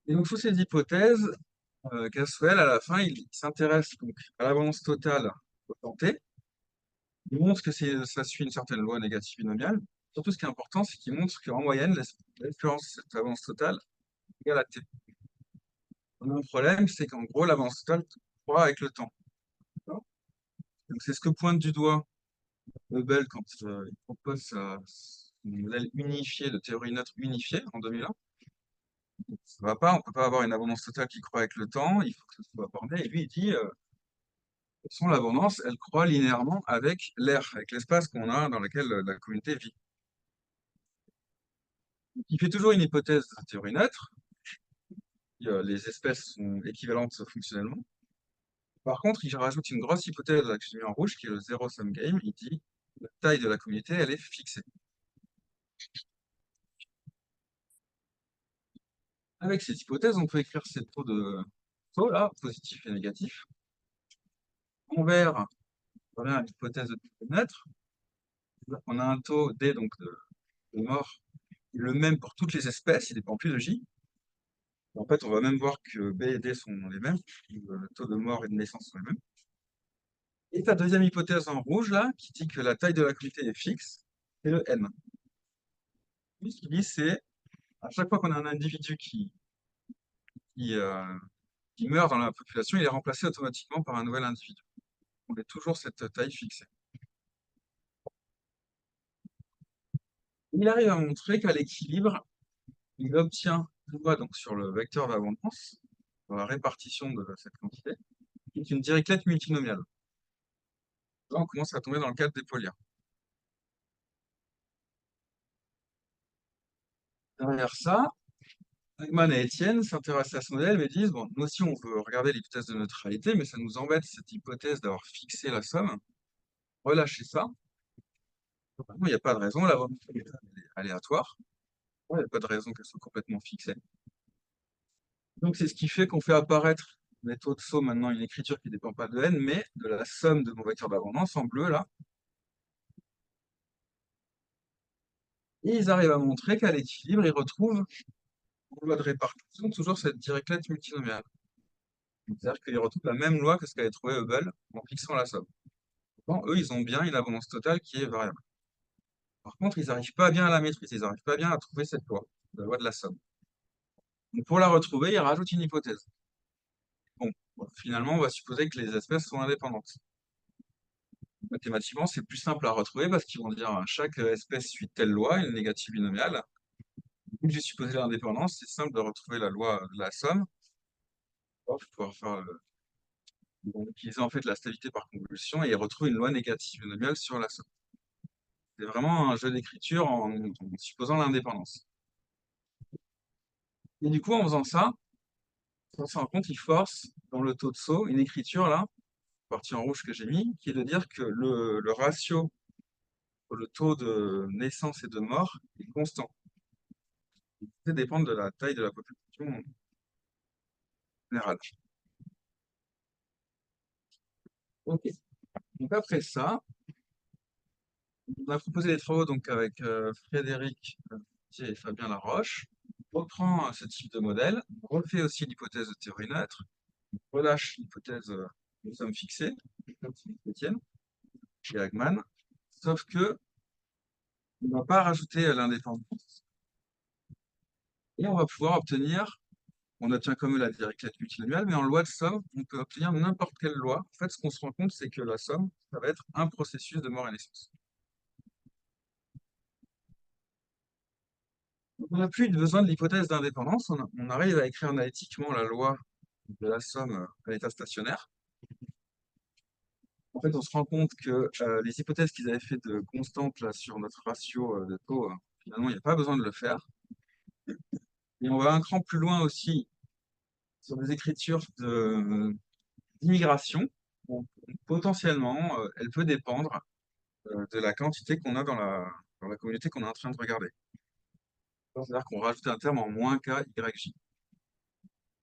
Et donc, toutes ces hypothèses, Caswell, à la fin, il s'intéresse donc à l'abondance totale au temps T. Il montre que ça suit une certaine loi négative binomiale. Surtout, ce qui est important, c'est qu'il montre qu'en moyenne, l'influence de cette abondance totale est égale à T. On a un problème, c'est qu'en gros, l'abondance totale croît avec le temps. Donc, c'est ce que pointe du doigt Hubble quand il propose son modèle unifié de théorie neutre unifiée en 2001. Ça va pas, on ne peut pas avoir une abondance totale qui croît avec le temps, il faut que ce soit borné. Et lui, il dit, l'abondance, elle croît linéairement avec l'air, avec l'espace qu'on a dans lequel la communauté vit. Il fait toujours une hypothèse de théorie neutre. Les espèces sont équivalentes fonctionnellement. Par contre, il rajoute une grosse hypothèse que j'ai mis en rouge, qui est le zero-sum game. Il dit la taille de la communauté, elle est fixée. Avec cette hypothèse, on peut écrire ces taux de taux là, positifs et négatifs. En vert, on a une hypothèse de théorie neutre. On a un taux D, donc de mort, le même pour toutes les espèces, il ne dépend plus de J. En fait, on va même voir que B et D sont les mêmes, le taux de mort et de naissance sont les mêmes. Et ta deuxième hypothèse en rouge, là, qui dit que la taille de la communauté est fixe, c'est le N. Lui, ce qu'il dit, c'est à chaque fois qu'on a un individu qui, euh, qui meurt dans la population, il est remplacé automatiquement par un nouvel individu. On est toujours cette taille fixée. Il arrive à montrer qu'à l'équilibre, il obtient, on voit donc sur le vecteur d'abondance, dans la répartition de cette quantité, qui est une Dirichlet multinomiale. Là, on commence à tomber dans le cadre des polia. Derrière ça, Hagman et Étienne s'intéressent à ce modèle, mais disent, bon, nous aussi on veut regarder l'hypothèse de neutralité, mais ça nous embête cette hypothèse d'avoir fixé la somme. Relâchez ça. Il n'y a pas de raison, la volonté est aléatoire. Il n'y a pas de raison qu'elle soit complètement fixée. Donc c'est ce qui fait qu'on fait apparaître les taux de saut maintenant une écriture qui ne dépend pas de n, mais de la somme de mon vecteur d'abondance en bleu là. Et ils arrivent à montrer qu'à l'équilibre, ils retrouvent en loi de répartition toujours cette Dirichlet multinomiale. C'est-à-dire qu'ils retrouvent la même loi que ce qu'avait trouvé Hubble en fixant la somme. Pourtant, eux, ils ont bien une abondance totale qui est variable. Par contre, ils n'arrivent pas bien à la maîtriser, ils n'arrivent pas bien à trouver cette loi, la loi de la somme. Donc pour la retrouver, ils rajoutent une hypothèse. Bon, finalement, on va supposer que les espèces sont indépendantes. Mathématiquement, c'est plus simple à retrouver parce qu'ils vont dire chaque espèce suit telle loi, une négative binomiale. Vu que j'ai supposé l'indépendance, c'est simple de retrouver la loi de la somme. On va pouvoir faire, ils vont utiliser en fait la stabilité par convolution et ils retrouvent une loi négative binomiale sur la somme. C'est vraiment un jeu d'écriture en supposant l'indépendance. Et du coup, en faisant ça, on se rend compte qu'ils forcent dans le taux de saut une écriture là, partie en rouge que j'ai mis, qui est de dire que le ratio, le taux de naissance et de mort est constant. Ça dépend de la taille de la population générale. Ok. Donc après ça, on a proposé des travaux donc avec Frédéric et Fabien Laroche. On reprend ce type de modèle, on refait aussi l'hypothèse de théorie neutre, on relâche l'hypothèse de somme fixée, comme Étienne et Hagman, sauf que on ne va pas rajouter l'indépendance. Et on va pouvoir obtenir, on obtient comme eux la Dirichlet multinomiale, mais en loi de somme, on peut obtenir n'importe quelle loi. En fait, ce qu'on se rend compte, c'est que la somme, ça va être un processus de mort et naissance. Donc, on n'a plus besoin de l'hypothèse d'indépendance, on arrive à écrire analytiquement la loi de la somme à l'état stationnaire. En fait, on se rend compte que les hypothèses qu'ils avaient fait de constante là, sur notre ratio de taux, finalement, il n'y a pas besoin de le faire. Et on va un cran plus loin aussi sur des écritures d'immigration. Potentiellement, elle peut dépendre de la quantité qu'on a dans la communauté qu'on est en train de regarder. C'est-à-dire qu'on rajoute un terme en moins k, yj.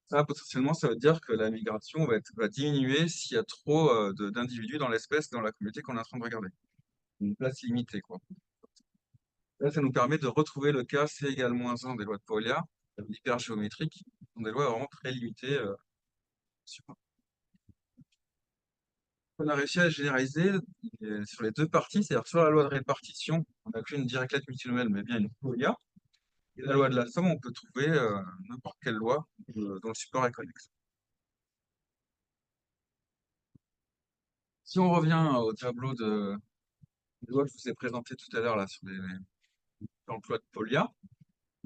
Ça, potentiellement, ça veut dire que la migration va diminuer s'il y a trop d'individus dans l'espèce, dans la communauté qu'on est en train de regarder. Une place limitée, quoi. Là, ça nous permet de retrouver le cas C égale -1 des lois de Pauli, hypergéométriques, qui sont des lois vraiment très limitées. On a réussi à généraliser sur les deux parties, c'est-à-dire sur la loi de répartition, on n'a plus une Dirichlet multinomiale, mais bien une Pauli. Et la loi de la somme, on peut trouver n'importe quelle loi dont le support est connexe. Si on revient au tableau de loi que je vous ai présenté tout à l'heure là sur les différentes lois de Pauli,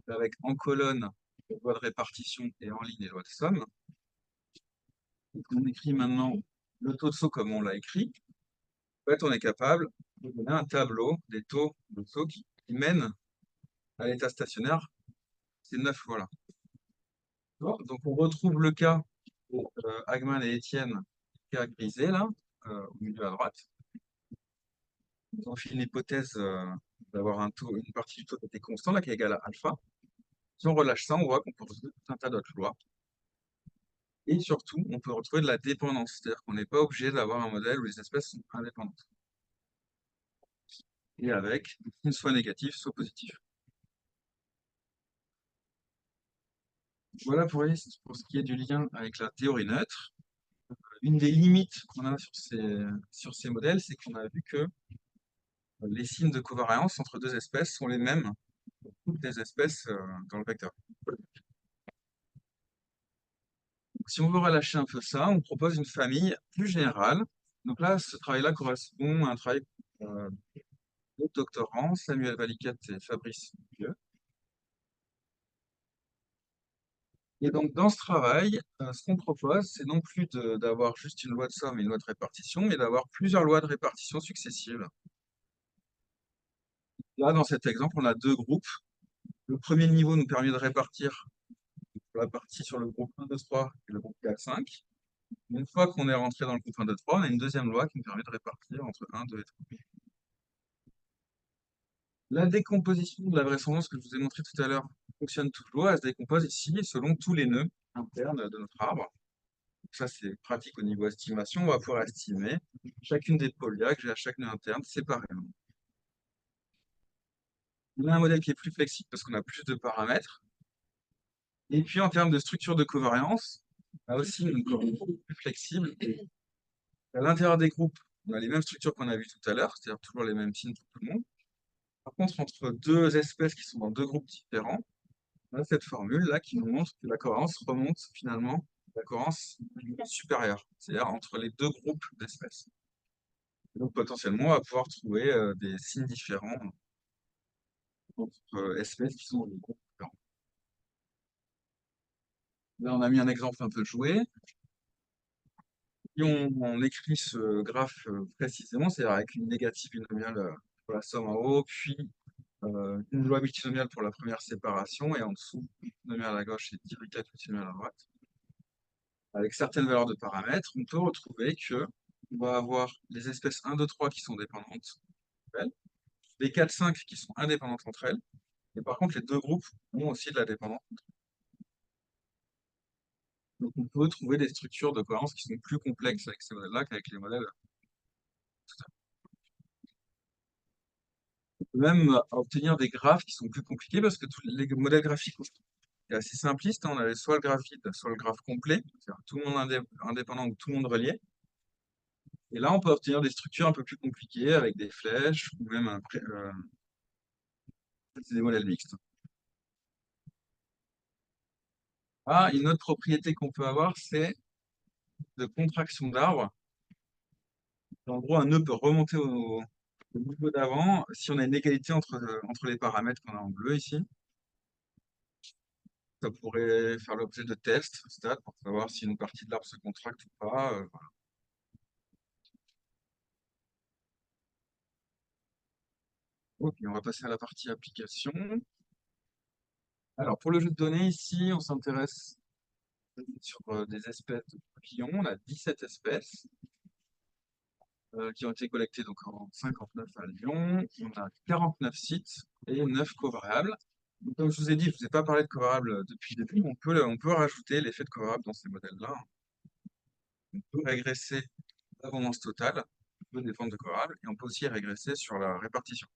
avec en colonne les lois de répartition et en ligne les lois de somme. Donc on écrit maintenant le taux de saut comme on l'a écrit. En fait, on est capable de donner un tableau des taux de saut qui mènent à l'état stationnaire ces 9 fois-là. Donc on retrouve le cas pour Hagman et Étienne, cas grisé là, au milieu à droite. On fait une hypothèse d'avoir une partie du taux qui était constant, là, qui est égale à alpha. Si on relâche ça, on voit qu'on peut retrouver tout un tas d'autres lois. Et surtout, on peut retrouver de la dépendance, c'est-à-dire qu'on n'est pas obligé d'avoir un modèle où les espèces sont indépendantes. Et avec une soit négatif, soit positif. Voilà pour ce qui est du lien avec la théorie neutre. Une des limites qu'on a sur ces modèles, c'est qu'on a vu que les signes de covariance entre deux espèces sont les mêmes pour toutes les espèces dans le vecteur. Si on veut relâcher un peu ça, on propose une famille plus générale. Donc là, ce travail-là correspond à un travail de doctorants, Samuel Valiquette et Fabrice Vieux. Et donc, dans ce travail, ce qu'on propose, c'est non plus d'avoir juste une loi de somme et une loi de répartition, mais d'avoir plusieurs lois de répartition successives. Là, dans cet exemple, on a deux groupes. Le premier niveau nous permet de répartir la partie sur le groupe 1, 2, 3 et le groupe 4, 5. Une fois qu'on est rentré dans le groupe 1, 2, 3, on a une deuxième loi qui nous permet de répartir entre 1, 2 et 3. La décomposition de la vraisemblance que je vous ai montré tout à l'heure fonctionne toujours. Elle se décompose ici selon tous les nœuds internes de notre arbre. Ça, c'est pratique au niveau estimation. On va pouvoir estimer chacune des polia que j'ai à chaque nœud interne séparément. On a un modèle qui est plus flexible parce qu'on a plus de paramètres. Et puis, en termes de structure de covariance, on a aussi une covariance plus flexible. À l'intérieur des groupes, on a les mêmes structures qu'on a vues tout à l'heure, c'est-à-dire toujours les mêmes signes pour tout le monde. Par contre, entre deux espèces qui sont dans deux groupes différents, on a cette formule-là qui nous montre que la covariance remonte finalement à la covariance supérieure, c'est-à-dire entre les deux groupes d'espèces. Donc potentiellement, on va pouvoir trouver des signes différents entre espèces qui sont dans des groupes différents. Là, on a mis un exemple un peu joué. Si on écrit ce graphe précisément, c'est-à-dire avec une négative binomiale pour la somme en haut, puis une loi multinomiale pour la première séparation, et en dessous, multinomiale à gauche et dirichlet multinomiale à droite. Avec certaines valeurs de paramètres, on peut retrouver que on va avoir les espèces 1, 2, 3 qui sont dépendantes entre elles, les 4, 5 qui sont indépendantes entre elles, et par contre, les deux groupes ont aussi de la dépendance entre elles. Donc, on peut trouver des structures de cohérence qui sont plus complexes avec ces modèles-là qu'avec les modèles. On peut même obtenir des graphes qui sont plus compliqués parce que tous les modèles graphiques est assez simpliste. On avait soit le graphe vide, soit le graphe complet, c'est-à-dire tout le monde indépendant ou tout le monde relié. Et là, on peut obtenir des structures un peu plus compliquées avec des flèches ou même des modèles mixtes. Ah, une autre propriété qu'on peut avoir, c'est de contraction d'arbre. En gros, un nœud peut remonter au niveau d'avant si on a une égalité entre les paramètres qu'on a en bleu ici. Ça pourrait faire l'objet de tests stat pour savoir si une partie de l'arbre se contracte ou pas. Voilà. Ok, on va passer à la partie application. Alors, pour le jeu de données, ici, on s'intéresse sur des espèces de papillons. On a 17 espèces qui ont été collectées donc, en 59 à Lyon. On a 49 sites et 9 covariables. Donc, comme je vous ai dit, je ne vous ai pas parlé de covariables depuis le début. On peut rajouter l'effet de covarable dans ces modèles-là. On peut régresser l'abondance totale, on peut dépendre de covariables, et on peut aussi régresser sur la répartition.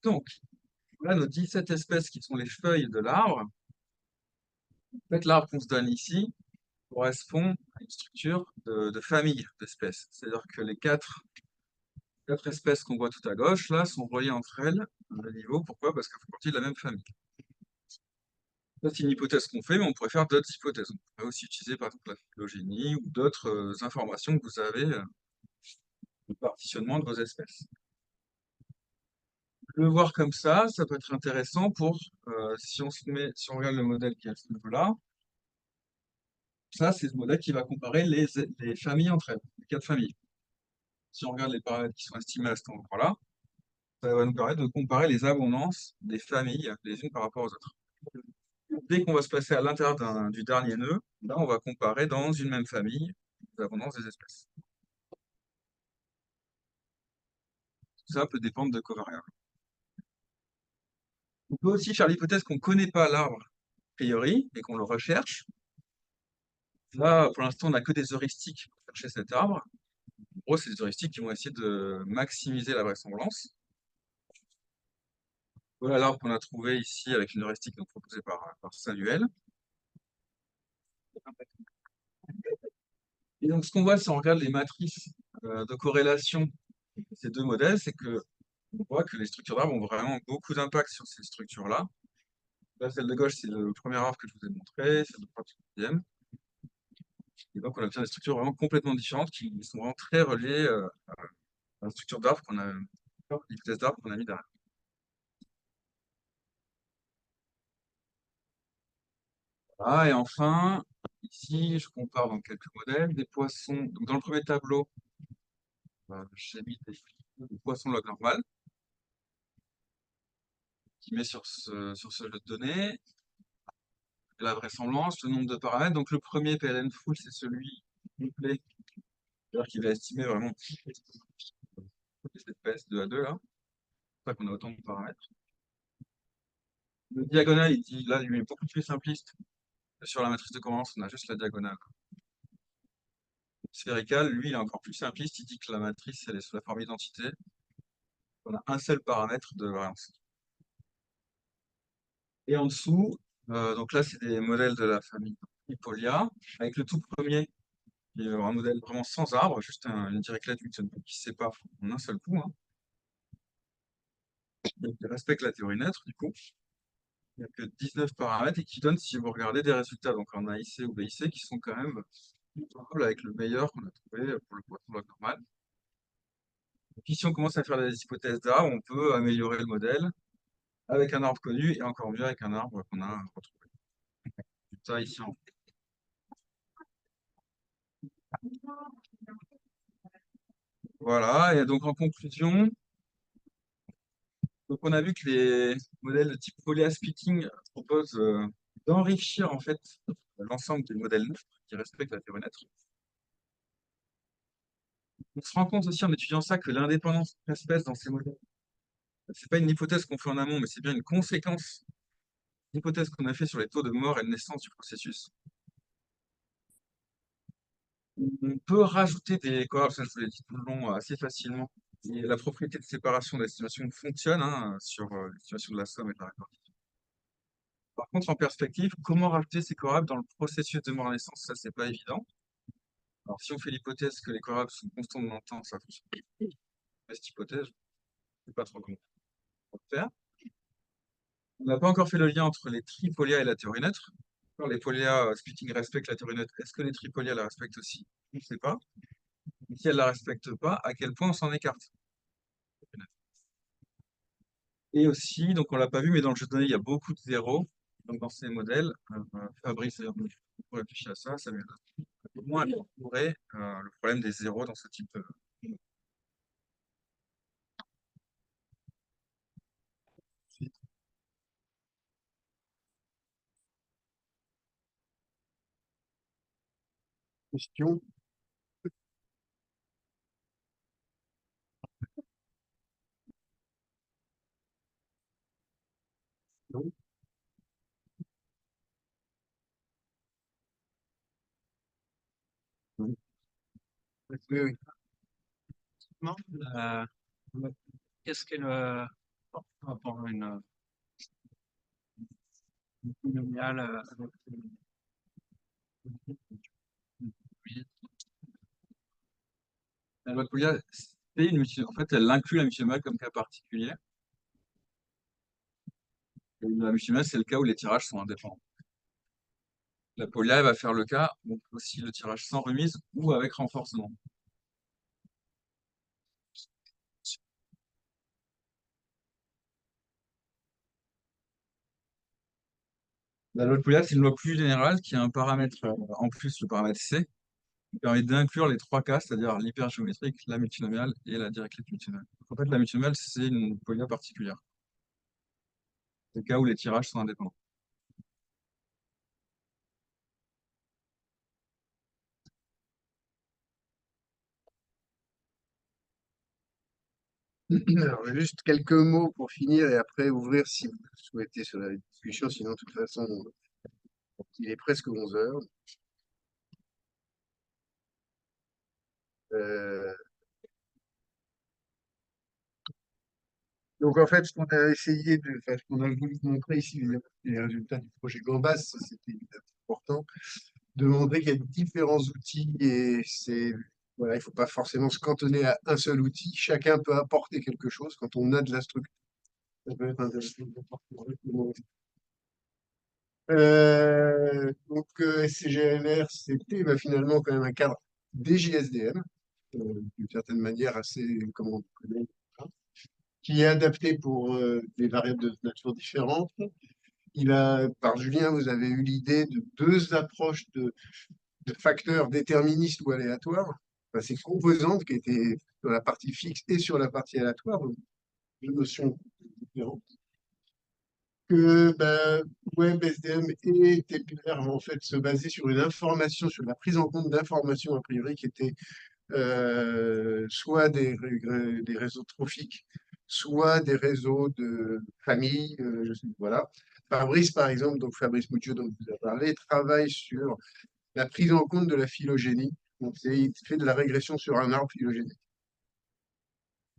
Donc, voilà nos 17 espèces qui sont les feuilles de l'arbre. En fait, l'arbre qu'on se donne ici correspond à une structure de famille d'espèces. C'est-à-dire que les quatre espèces qu'on voit tout à gauche, là, sont reliées entre elles à un niveau. Pourquoi? Parce qu'elles font partie de la même famille. Ça, c'est une hypothèse qu'on fait, mais on pourrait faire d'autres hypothèses. On pourrait aussi utiliser, par exemple, la phylogénie ou d'autres informations que vous avez du partitionnement de vos espèces. Le voir comme ça peut être intéressant pour, si on regarde le modèle qui est à ce niveau-là, ça, c'est ce modèle qui va comparer les familles entre elles, les quatre familles. Si on regarde les paramètres qui sont estimés à cet endroit-là, ça va nous permettre de comparer les abondances des familles les unes par rapport aux autres. Dès qu'on va se placer à l'intérieur du dernier nœud, là, on va comparer dans une même famille les abondances des espèces. Tout ça peut dépendre de covariables. On peut aussi faire l'hypothèse qu'on ne connaît pas l'arbre a priori et qu'on le recherche. Là, pour l'instant, on n'a que des heuristiques pour chercher cet arbre. En gros, c'est des heuristiques qui vont essayer de maximiser la vraisemblance. Voilà l'arbre qu'on a trouvé ici avec une heuristique donc proposée par Samuel. Et donc, ce qu'on voit si on regarde les matrices de corrélation de ces deux modèles, c'est que on voit que les structures d'arbres ont vraiment beaucoup d'impact sur ces structures-là. Là, celle de gauche, c'est le premier arbre que je vous ai montré, celle de droite, c'est le deuxième. Et donc, on obtient des structures vraiment complètement différentes qui sont vraiment très reliées à la structure d'arbre l'hypothèse d'arbre qu'on a mis derrière. Ah, et enfin, ici, je compare donc quelques modèles, des poissons. Donc, dans le premier tableau, j'ai mis des poissons log normal, qui met sur ce jeu de données. La vraisemblance, le nombre de paramètres. Donc le premier PLN full, c'est celui complet, c'est-à-dire qu'il va estimer vraiment toutes les espèces 2 à 2 là. C'est pour ça qu'on a autant de paramètres. Le diagonal, il dit, là, lui, est beaucoup plus simpliste. Sur la matrice de covariance, on a juste la diagonale. Sphérical, lui, il est encore plus simpliste. Il dit que la matrice, elle est sous la forme identité. On a un seul paramètre de variance. Et en dessous, donc là, c'est des modèles de la famille Hippolia, avec le tout premier, qui est un modèle vraiment sans arbre, juste une directlette qui se sépare en un seul coup, hein. Donc, il respecte la théorie neutre, du coup. Il n'y a que 19 paramètres et qui donnent, si vous regardez, des résultats donc en AIC ou BIC qui sont quand même comparables avec le meilleur qu'on a trouvé pour le poisson log normal. Et puis, si on commence à faire des hypothèses d'arbre, on peut améliorer le modèle avec un arbre connu et encore mieux avec un arbre qu'on a retrouvé. Ça, ici, voilà. Et donc, en conclusion, donc on a vu que les modèles de type Folia Splitting proposent d'enrichir en fait l'ensemble des modèles neutres qui respectent la théorie neutre. On se rend compte aussi en étudiant ça que l'indépendance d'espèces dans ces modèles, c'est pas une hypothèse qu'on fait en amont, mais c'est bien une conséquence d'une hypothèse qu'on a fait sur les taux de mort et de naissance du processus. On peut rajouter des cohortes, ça je vous l'ai dit tout le long, assez facilement. Et la propriété de séparation de l'estimation fonctionne sur l'estimation de la somme et de la répartition. Par contre, en perspective, comment rajouter ces cohortes dans le processus de mort-naissance? Ça, c'est pas évident. Alors, si on fait l'hypothèse que les cohortes sont constantes dans le temps, ça fonctionne. Mais cette hypothèse, je ne sais pas trop comment faire. On n'a pas encore fait le lien entre les tripolia et la théorie neutre. Alors, les polia splitting respectent la théorie neutre. Est-ce que les tripolia la respectent aussi? On ne sait pas. Et si elles ne la respectent pas, à quel point on s'en écarte? Et aussi, donc on l'a pas vu, mais dans le jeu de données, il y a beaucoup de zéros. Donc dans ces modèles, Fabrice pour réfléchir à ça, ça m'aide. Au moins améliorer le problème des zéros dans ce type de Question? Non? Oui, oui. Non, euh, qu'est-ce que le par rapport à une polynomiale avec oui, la loi de Pouliot, c'est une en fait, elle inclut la multinomiale comme cas particulier. Et la multinomiale, c'est le cas où les tirages sont indépendants. La Pouliot, elle va faire le cas, donc aussi le tirage sans remise ou avec renforcement. La loi de Pouliot, c'est une loi plus générale qui a un paramètre en plus, le paramètre C, qui permet d'inclure les trois cas, c'est-à-dire l'hypergéométrique, la multinomiale et la directlette multinomiale. Donc, en fait, la multinomiale, c'est une Pouliot particulière. C'est le cas où les tirages sont indépendants. Alors, juste quelques mots pour finir et après ouvrir si vous souhaitez sur la discussion. Sinon, de toute façon, il est presque 11 heures. Euh, Donc, en fait, ce qu'on a essayé de, enfin, ce qu'on a voulu montrer ici, les résultats du projet Gambas, ça, c'était évidemment important, de montrer qu'il y a différents outils et c'est, voilà, il ne faut pas forcément se cantonner à un seul outil. Chacun peut apporter quelque chose quand on a de la structure. Ça peut être intéressant de SCGLR, c'était finalement quand même un cadre des JSDM, d'une certaine manière assez, comme on connaît, hein, qui est adapté pour des variables de nature différente. Par Julien, vous avez eu l'idée de deux approches de facteurs déterministes ou aléatoires. Enfin, ces composantes qui étaient sur la partie fixe et sur la partie aléatoire, donc deux notions différentes. Que WebSDM et TPR vont en fait se baser sur une information, sur la prise en compte d'informations a priori qui étaient soit des réseaux trophiques, soit des réseaux de famille, voilà. Fabrice, par exemple, donc Fabrice Muccio, dont vous avez parlé, travaille sur la prise en compte de la phylogénie. Donc, il fait de la régression sur un arbre phylogénique,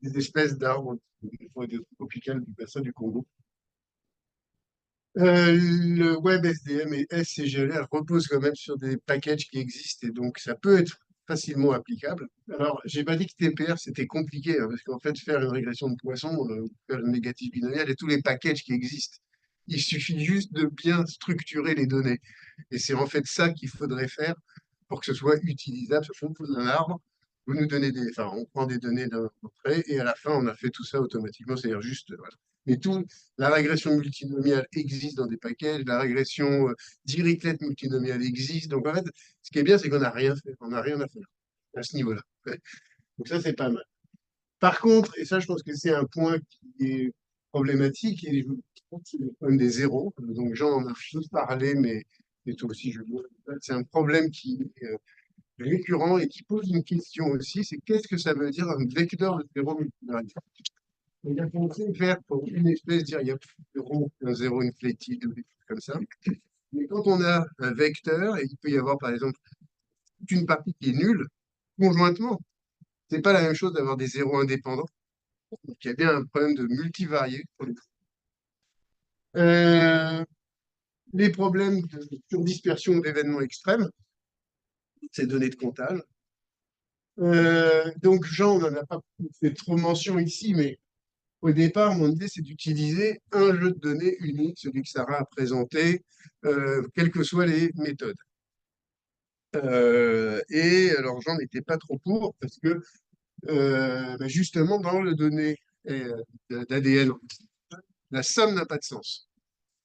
des espèces d'arbres tropicales du bassin du Congo. Le WebSDM et SCGLR reposent quand même sur des packages qui existent et donc ça peut être facilement applicable. Alors, j'ai pas dit que TPR c'était compliqué, hein, parce qu'en fait, faire une régression de poisson, faire une négative binomiale et tous les packages qui existent, il suffit juste de bien structurer les données. Et c'est en fait ça qu'il faudrait faire pour que ce soit utilisable. On pose un arbre, vous nous donnez enfin, on prend des données d'un trait et à la fin, on a fait tout ça automatiquement, c'est-à-dire juste, voilà. Mais la régression multinomiale existe dans des packages, la régression Dirichlet multinomiale existe. Donc en fait, ce qui est bien, c'est qu'on n'a rien fait, on n'a rien à faire à ce niveau-là. Donc ça, c'est pas mal. Par contre, et ça, je pense que c'est un point qui est problématique, et je pense que c'est le problème des zéros. Donc Jean en a juste parlé, mais et toi aussi, c'est un problème qui est récurrent et qui pose une question aussi, c'est qu'est-ce que ça veut dire un vecteur de zéro multivarié? On a pensé faire pour une espèce, dire il y a un zéro inflated ou des trucs comme ça. Mais quand on a un vecteur, et il peut y avoir par exemple toute une partie qui est nulle, conjointement, c'est pas la même chose d'avoir des zéros indépendants. Donc il y a bien un problème de multivarié. Euh, les problèmes de surdispersion d'événements extrêmes, ces données de comptage. Donc Jean, on n'en a pas fait trop mention ici, mais au départ, mon idée, c'est d'utiliser un jeu de données unique, celui que Sarah a présenté, quelles que soient les méthodes. Et alors, j'en étais pas trop pour, parce que justement, dans le données d'ADN, la somme n'a pas de sens.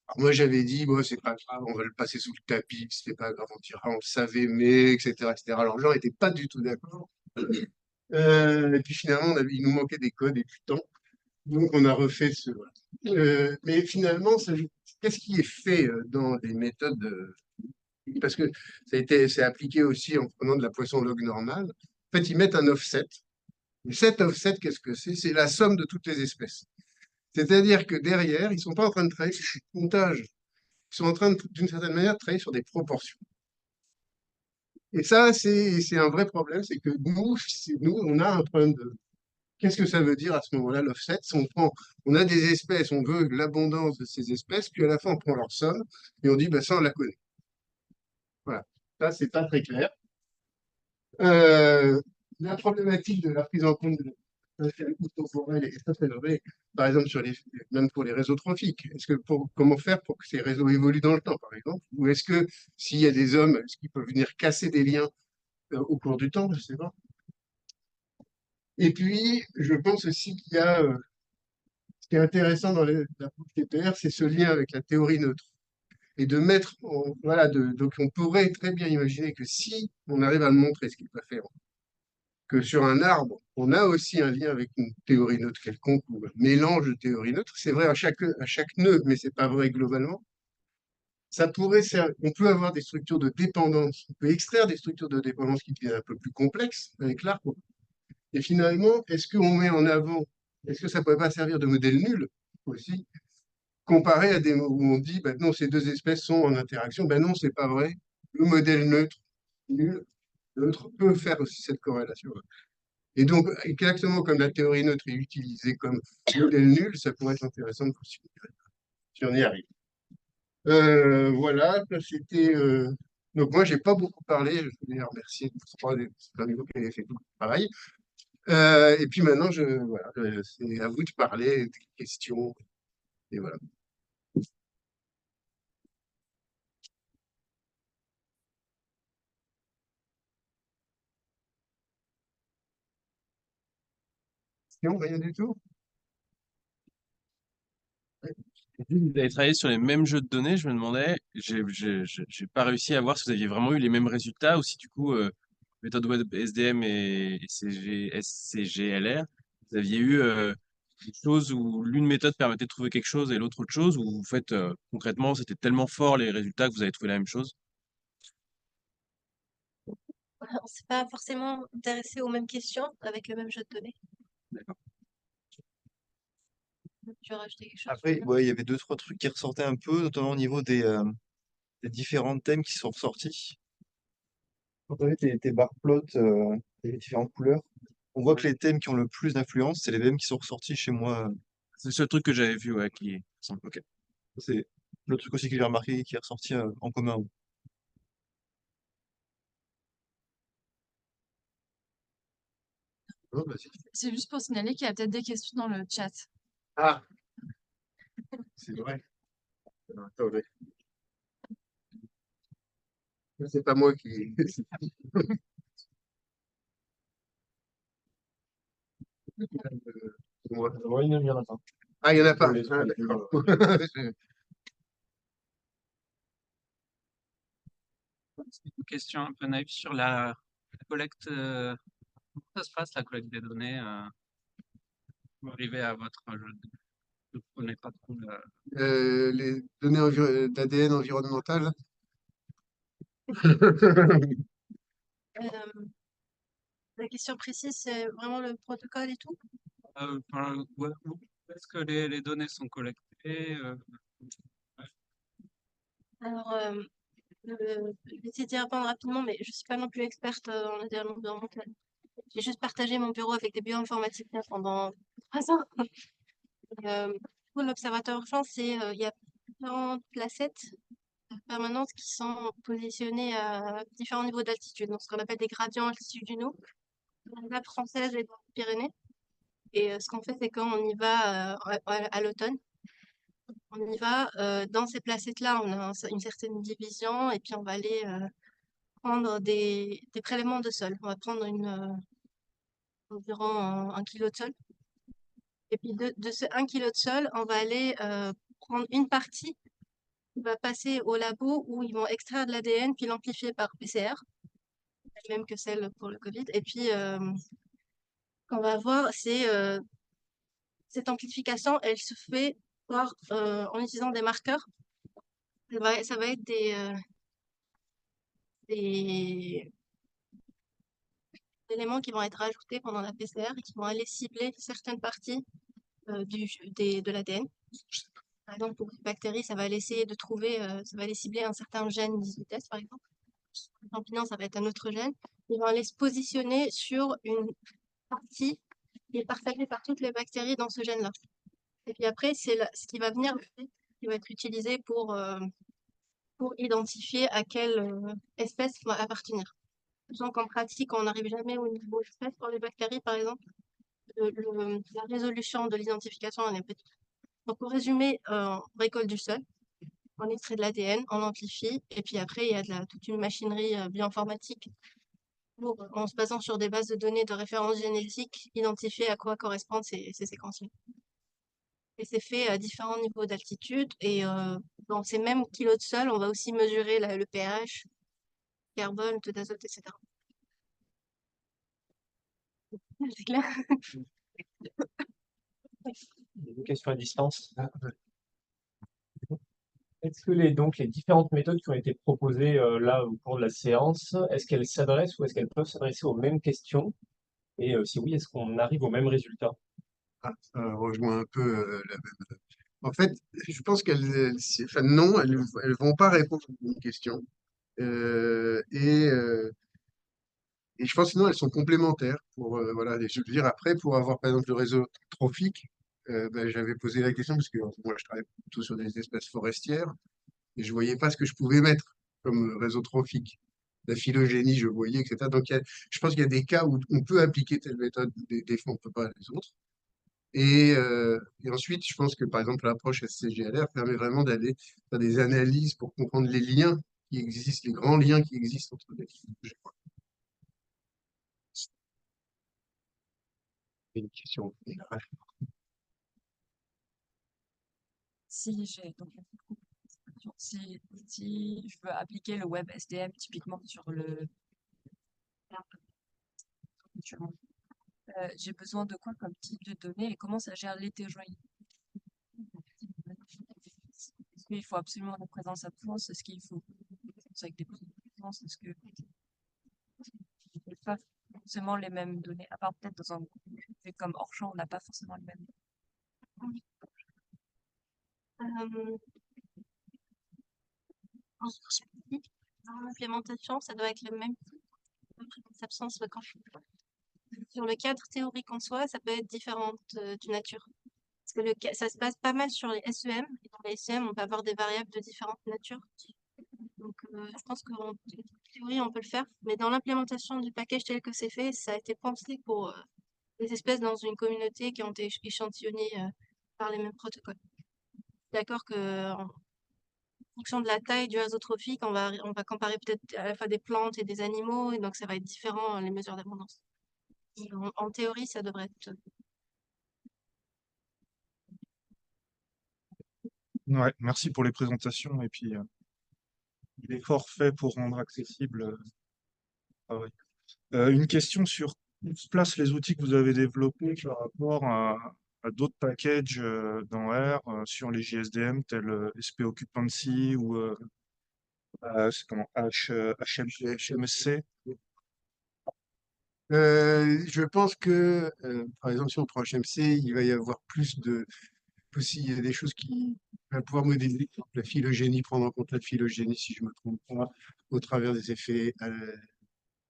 Alors moi, j'avais dit, bon, c'est pas grave, on va le passer sous le tapis, c'est pas grave, on le savait, mais, etc., etc. Alors, Jean n'était pas du tout d'accord. Et puis finalement, il nous manquait des codes et du temps. Donc, on a refait ce. Voilà. Mais finalement, qu'est-ce qui est fait dans les méthodes parce que c'est appliqué aussi en prenant de la poisson log normale. En fait, ils mettent un offset. Et cet offset, qu'est-ce que c'est? C'est la somme de toutes les espèces. C'est-à-dire que derrière, ils ne sont pas en train de travailler sur le comptage. Ils sont en train, d'une certaine manière, de travailler sur des proportions. Et ça, c'est un vrai problème. C'est que nous, on a un problème de. Qu'est-ce que ça veut dire à ce moment-là, l'offset? On a des espèces, on veut l'abondance de ces espèces, puis à la fin, on prend leur somme et on dit, ben, ça, on la connaît. Voilà. Ça, c'est pas très clair. La problématique de la prise en compte de la temporelle est très vrai, par exemple, même pour les réseaux trophiques. Comment faire pour que ces réseaux évoluent dans le temps, par exemple? Ou est-ce que s'il y a des hommes, est-ce qu'ils peuvent venir casser des liens au cours du temps? Je ne sais pas. Et puis, je pense aussi qu'il y a ce qui est intéressant dans l'approche TPR, c'est ce lien avec la théorie neutre. Et de mettre, donc on pourrait très bien imaginer que si on arrive à le montrer, ce qu'il peut faire, que sur un arbre, on a aussi un lien avec une théorie neutre quelconque ou un mélange de théories neutres. C'est vrai à chaque nœud, mais c'est pas vrai globalement. On peut avoir des structures de dépendance, on peut extraire des structures de dépendance qui deviennent un peu plus complexes avec l'arbre. Et finalement, est-ce que ça ne pourrait pas servir de modèle nul aussi, comparé à des mots où on dit, ben non, ces deux espèces sont en interaction. Ben non, c'est pas vrai. Le modèle neutre, nul, neutre peut faire aussi cette corrélation. Et donc, exactement comme la théorie neutre est utilisée comme modèle nul, ça pourrait être intéressant de poursuivre, si on y arrive. Voilà, ça, c'était. Donc, moi, j'ai pas beaucoup parlé. Je voulais remercier tous trois des niveaux qui avaient fait tout le travail. Et puis maintenant, voilà, c'est à vous de parler, des questions. Et voilà. Questions, rien du tout? Vous avez travaillé sur les mêmes jeux de données, je me demandais, j'ai pas réussi à voir si vous aviez vraiment eu les mêmes résultats ou si du coup, méthode web SDM et SCGLR, vous aviez eu quelque chose où l'une méthode permettait de trouver quelque chose et l'autre autre chose, ou vous faites concrètement, c'était tellement fort les résultats que vous avez trouvé la même chose? On s'est pas forcément intéressé aux mêmes questions avec le même jeu de données. D'accord. Tu veux rajouter quelque chose? Après, ouais, il y avait deux, trois trucs qui ressortaient un peu, notamment au niveau des différents thèmes qui sont ressortis. Quand on a tes bar plots, les différentes couleurs, on voit que les thèmes qui ont le plus d'influence, c'est les mêmes qui sont ressortis chez moi. C'est le seul truc que j'avais vu, ouais, qui semble. Ok. C'est le truc aussi que j'ai remarqué qui est ressorti en commun. Oh, vas-y. C'est juste pour signaler qu'il y a peut-être des questions dans le chat. Ah, c'est vrai. Attendez. C'est pas moi qui. C'est moi. Oui, il y en a pas. Ah, il n'y en a pas. les Ah, trouver d'accord. Une question un peu naïve sur la collecte. Comment ça se passe, la collecte des données pour arriver à votre jeu de données? Je ne connais pas trop Les données d'ADN environnemental. Euh, la question précise, c'est vraiment le protocole et tout. enfin, où est-ce que les données sont collectées? Alors, je vais essayer d'y répondre rapidement, mais je suis pas non plus experte en ADN environnemental. J'ai juste partagé mon bureau avec des bioinformaticiens pendant 3 ans. Pour l'observateur urgent, il y a différentes placettes permanentes qui sont positionnées à différents niveaux d'altitude, donc ce qu'on appelle des gradients altitudinaux. La française est dans les Pyrénées. Et ce qu'on fait, c'est quand on y va à l'automne, on y va dans ces placettes-là, on a une certaine division et puis on va aller prendre des prélèvements de sol. On va prendre environ 1 kilo de sol. Et puis de ce 1 kilo de sol, on va aller prendre une partie qui va passer au labo où ils vont extraire de l'ADN puis l'amplifier par PCR, même que celle pour le Covid. Et puis, ce qu'on va voir, c'est cette amplification, elle se fait en utilisant des marqueurs. Ça va être des éléments qui vont être rajoutés pendant la PCR et qui vont aller cibler certaines parties de l'ADN. Par exemple, pour une bactérie, ça va aller essayer de trouver, ça va aller cibler un certain gène 18S, par exemple. Pour les champignons, ça va être un autre gène. Ils vont aller se positionner sur une partie qui est partagée par toutes les bactéries dans ce gène-là. Et puis après, c'est ce qui va venir, qui va être utilisé pour identifier à quelle espèce va appartenir. Sachant qu'en pratique, on n'arrive jamais au niveau espèce pour les bactéries, par exemple. La résolution de l'identification, elle est petite. Donc, pour résumer, on récolte du sol, on extrait de l'ADN, on l'amplifie, et puis après, il y a toute une machinerie bioinformatique pour, en se basant sur des bases de données de référence génétique, identifier à quoi correspondent ces séquences-là. Et c'est fait à différents niveaux d'altitude, et dans ces mêmes kilos de sol, on va aussi mesurer le pH, carbone, taux d'azote, etc. C'est clair? Une question à distance. Est-ce que donc, les différentes méthodes qui ont été proposées là au cours de la séance, est-ce qu'elles s'adressent ou est-ce qu'elles peuvent s'adresser aux mêmes questions? Et si oui, est-ce qu'on arrive au même résultat? Ah, ça rejoint un peu la même. En fait, je pense enfin, non, elles vont pas répondre aux questions. Et Et je pense que sinon, elles sont complémentaires pour, voilà, je veux dire, après, pour avoir, par exemple, le réseau trophique, ben, j'avais posé la question parce que moi, je travaille plutôt sur des espèces forestières et je voyais pas ce que je pouvais mettre comme réseau trophique. La phylogénie, je voyais, etc. Donc, je pense qu'il y a des cas où on peut appliquer telle méthode, des fois, on peut pas les autres. Et ensuite, je pense que, par exemple, l'approche SCGLR permet vraiment d'aller faire des analyses pour comprendre les liens qui existent, les grands liens qui existent entre les phylogènes. C'est une question. Si j'ai donc si je veux appliquer le web SDM typiquement sur le actuellement, j'ai besoin de quoi comme type de données et comment ça gère l'hétérogénéité? Est-ce qu'il faut absolument la présence absence? Est-ce qu'il faut avec des présences? Est-ce que pas forcément les mêmes données, à part peut-être dans un groupe comme hors champ, on n'a pas forcément les mêmes. Euh, Dans l'implémentation, ça doit être le même absence quand sur le cadre théorique en soi, ça peut être différent d'une nature. Parce que ça se passe pas mal sur les SEM. Et dans les SEM, on peut avoir des variables de différentes natures. Donc, je pense qu'en théorie, on peut le faire. Mais dans l'implémentation du package tel que c'est fait, ça a été pensé pour les espèces dans une communauté qui ont été échantillonnées par les mêmes protocoles. D'accord que en fonction de la taille du réseau trophique, on va comparer peut-être à la fois des plantes et des animaux, et donc ça va être différent les mesures d'abondance. En théorie, ça devrait être. Ouais, merci pour les présentations et puis l'effort fait pour rendre accessible le travail. Une question sur où se placent les outils que vous avez développés par rapport à d'autres packages dans R sur les JSDM tels SP Occupancy ou c'est comment, HMC. Je pense que, par exemple, si on prend HMC, il va y avoir plus de aussi, il y a des choses qui vont pouvoir modéliser la phylogénie, prendre en compte la phylogénie, si je me trompe pas, au travers des effets,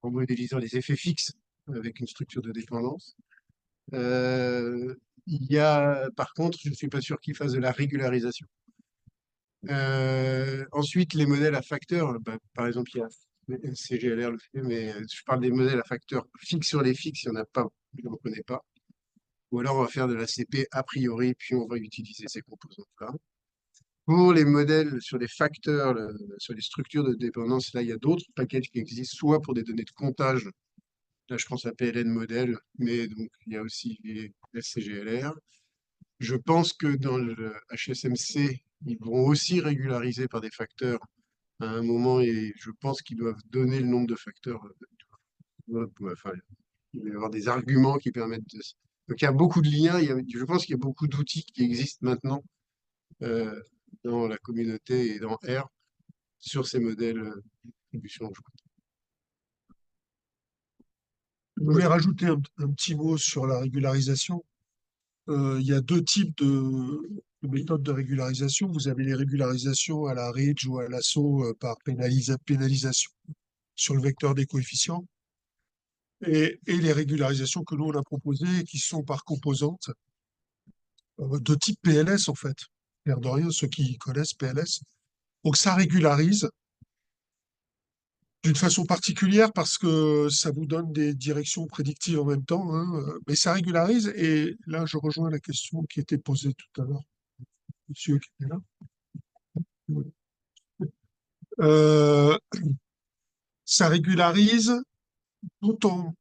en modélisant les effets fixes avec une structure de dépendance. Il y a, par contre, je ne suis pas sûr qu'il fasse de la régularisation. Ensuite, les modèles à facteurs, bah, par exemple, il y a CGLR le fait, mais je parle des modèles à facteurs fixes sur les fixes, il n'y en a pas, je ne connais pas. Ou alors, on va faire de la CP a priori, puis on va utiliser ces composantes-là. Pour les modèles sur les facteurs, sur les structures de dépendance, là, il y a d'autres packages qui existent, soit pour des données de comptage, là, je pense à PLN modèle, mais donc, il y a aussi les SCGLR. Je pense que dans le HSMC, ils vont aussi régulariser par des facteurs à un moment et je pense qu'ils doivent donner le nombre de facteurs. Enfin, il va y avoir des arguments qui permettent de. Donc il y a beaucoup de liens, je pense qu'il y a beaucoup d'outils qui existent maintenant euh, dans la communauté et dans R sur ces modèles de distribution. Je voulais rajouter un petit mot sur la régularisation. Il y a deux types de méthodes de régularisation. Vous avez les régularisations à la ridge ou à l'assaut par pénalisation sur le vecteur des coefficients. Et les régularisations que nous, on a proposées, qui sont par composante, de type PLS, en fait. L'air de rien, ceux qui connaissent PLS. Donc, ça régularise d'une façon particulière parce que ça vous donne des directions prédictives en même temps, hein, mais ça régularise. Et là, je rejoins la question qui était posée tout à l'heure. Monsieur qui était là. Oui. Euh, Ça régularise d'autant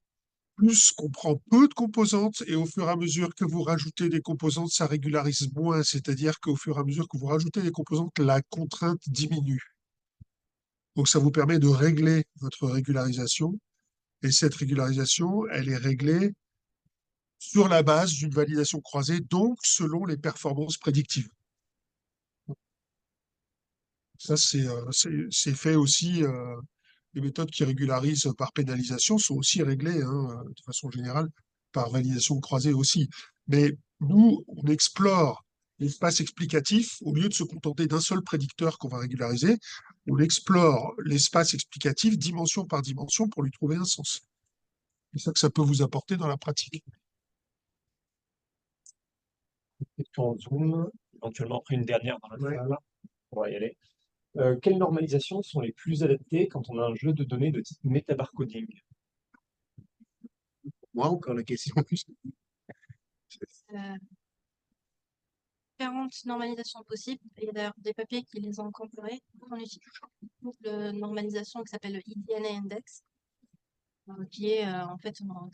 plus qu'on prend peu de composantes et au fur et à mesure que vous rajoutez des composantes, ça régularise moins. C'est-à-dire qu'au fur et à mesure que vous rajoutez des composantes, la contrainte diminue. Donc ça vous permet de régler votre régularisation. Et cette régularisation, elle est réglée sur la base d'une validation croisée, donc selon les performances prédictives. Ça, c'est fait aussi. Les méthodes qui régularisent par pénalisation sont aussi réglées, hein, de façon générale, par validation croisée aussi. Mais nous, on explore l'espace explicatif au lieu de se contenter d'un seul prédicteur qu'on va régulariser. On explore l'espace explicatif dimension par dimension pour lui trouver un sens. C'est ça que ça peut vous apporter dans la pratique. Question en Zoom, éventuellement après une dernière dans la Ouais. salle. On va y aller. Quelles normalisations sont les plus adaptées quand on a un jeu de données de type metabarcoding? Moi, encore la question. Euh, Différentes normalisations possibles. Il y a d'ailleurs des papiers qui les ont comparés. On utilise une normalisation qui s'appelle le eDNA Index, qui est en fait, on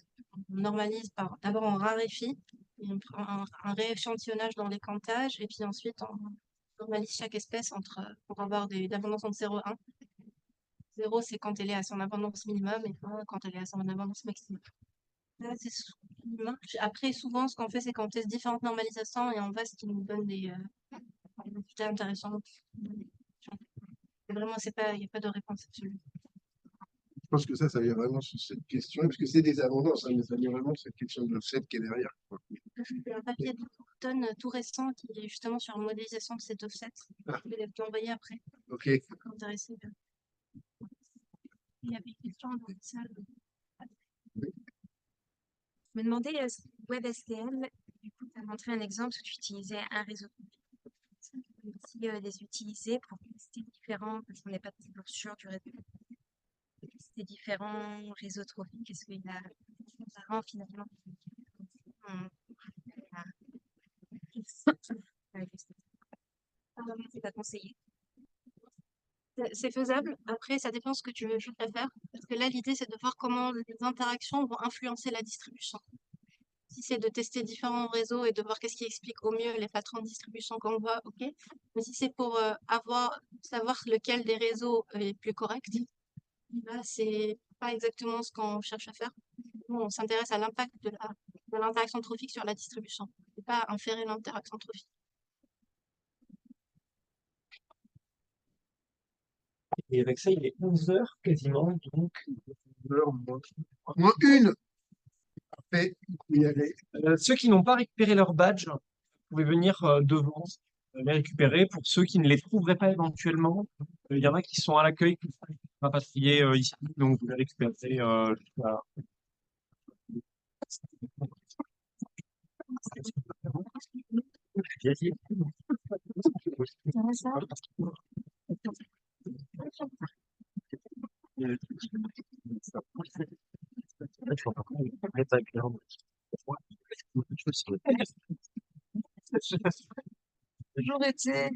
normalise d'abord on raréfie, et on prend un rééchantillonnage dans les comptages, et puis ensuite on normalise chaque espèce pour avoir des abondances entre 0 et 1. 0, c'est quand elle est à son abondance minimum, et 1 quand elle est à son abondance maximum. Là, c'est après, souvent, ce qu'on fait, c'est qu'on teste différentes normalisations et on voit ce qui nous donne des résultats intéressants. Vraiment, il n'y a pas de réponse absolue. Je pense que ça vient vraiment sur cette question, parce que c'est des abondances, hein, mais ça vient vraiment sur cette question de l'offset qui est derrière, quoi. Il y a un papier de Thornton tout récent qui est justement sur la modélisation de cet offset. Je vais l'envoyer après. Ok. Si vous êtes intéressé. Il y avait une question dans la salle. Je me demandais, WebSTL, du coup, tu as montré un exemple où tu utilisais un réseau. On peut aussi les utiliser pour tester différents, parce qu'on n'est pas toujours sûr du réseau. Tester différents réseaux trophiques. Est-ce qu'il y a comparant finalement c'est pas conseillé. C'est faisable. Après, ça dépend ce que tu préfères. Parce que là, l'idée, c'est de voir comment les interactions vont influencer la distribution. Si c'est de tester différents réseaux et de voir qu'est-ce qui explique au mieux les patrons de distribution qu'on voit, ok. Mais si c'est pour savoir lequel des réseaux est plus correct, là, c'est pas exactement ce qu'on cherche à faire. Nous, on s'intéresse à l'impact de l'interaction trophique sur la distribution. C'est pas inférer l'interaction trophique. Et avec ça, il est 11 heures quasiment, donc Moins une. Parfait. Y aller. ceux qui n'ont pas récupéré leur badge, vous pouvez venir devant les récupérer. Pour ceux qui ne les trouveraient pas éventuellement, il y en a qui sont à l'accueil, qui sont rapatriés ici, donc vous les récupérez jusqu'à... Toujours été.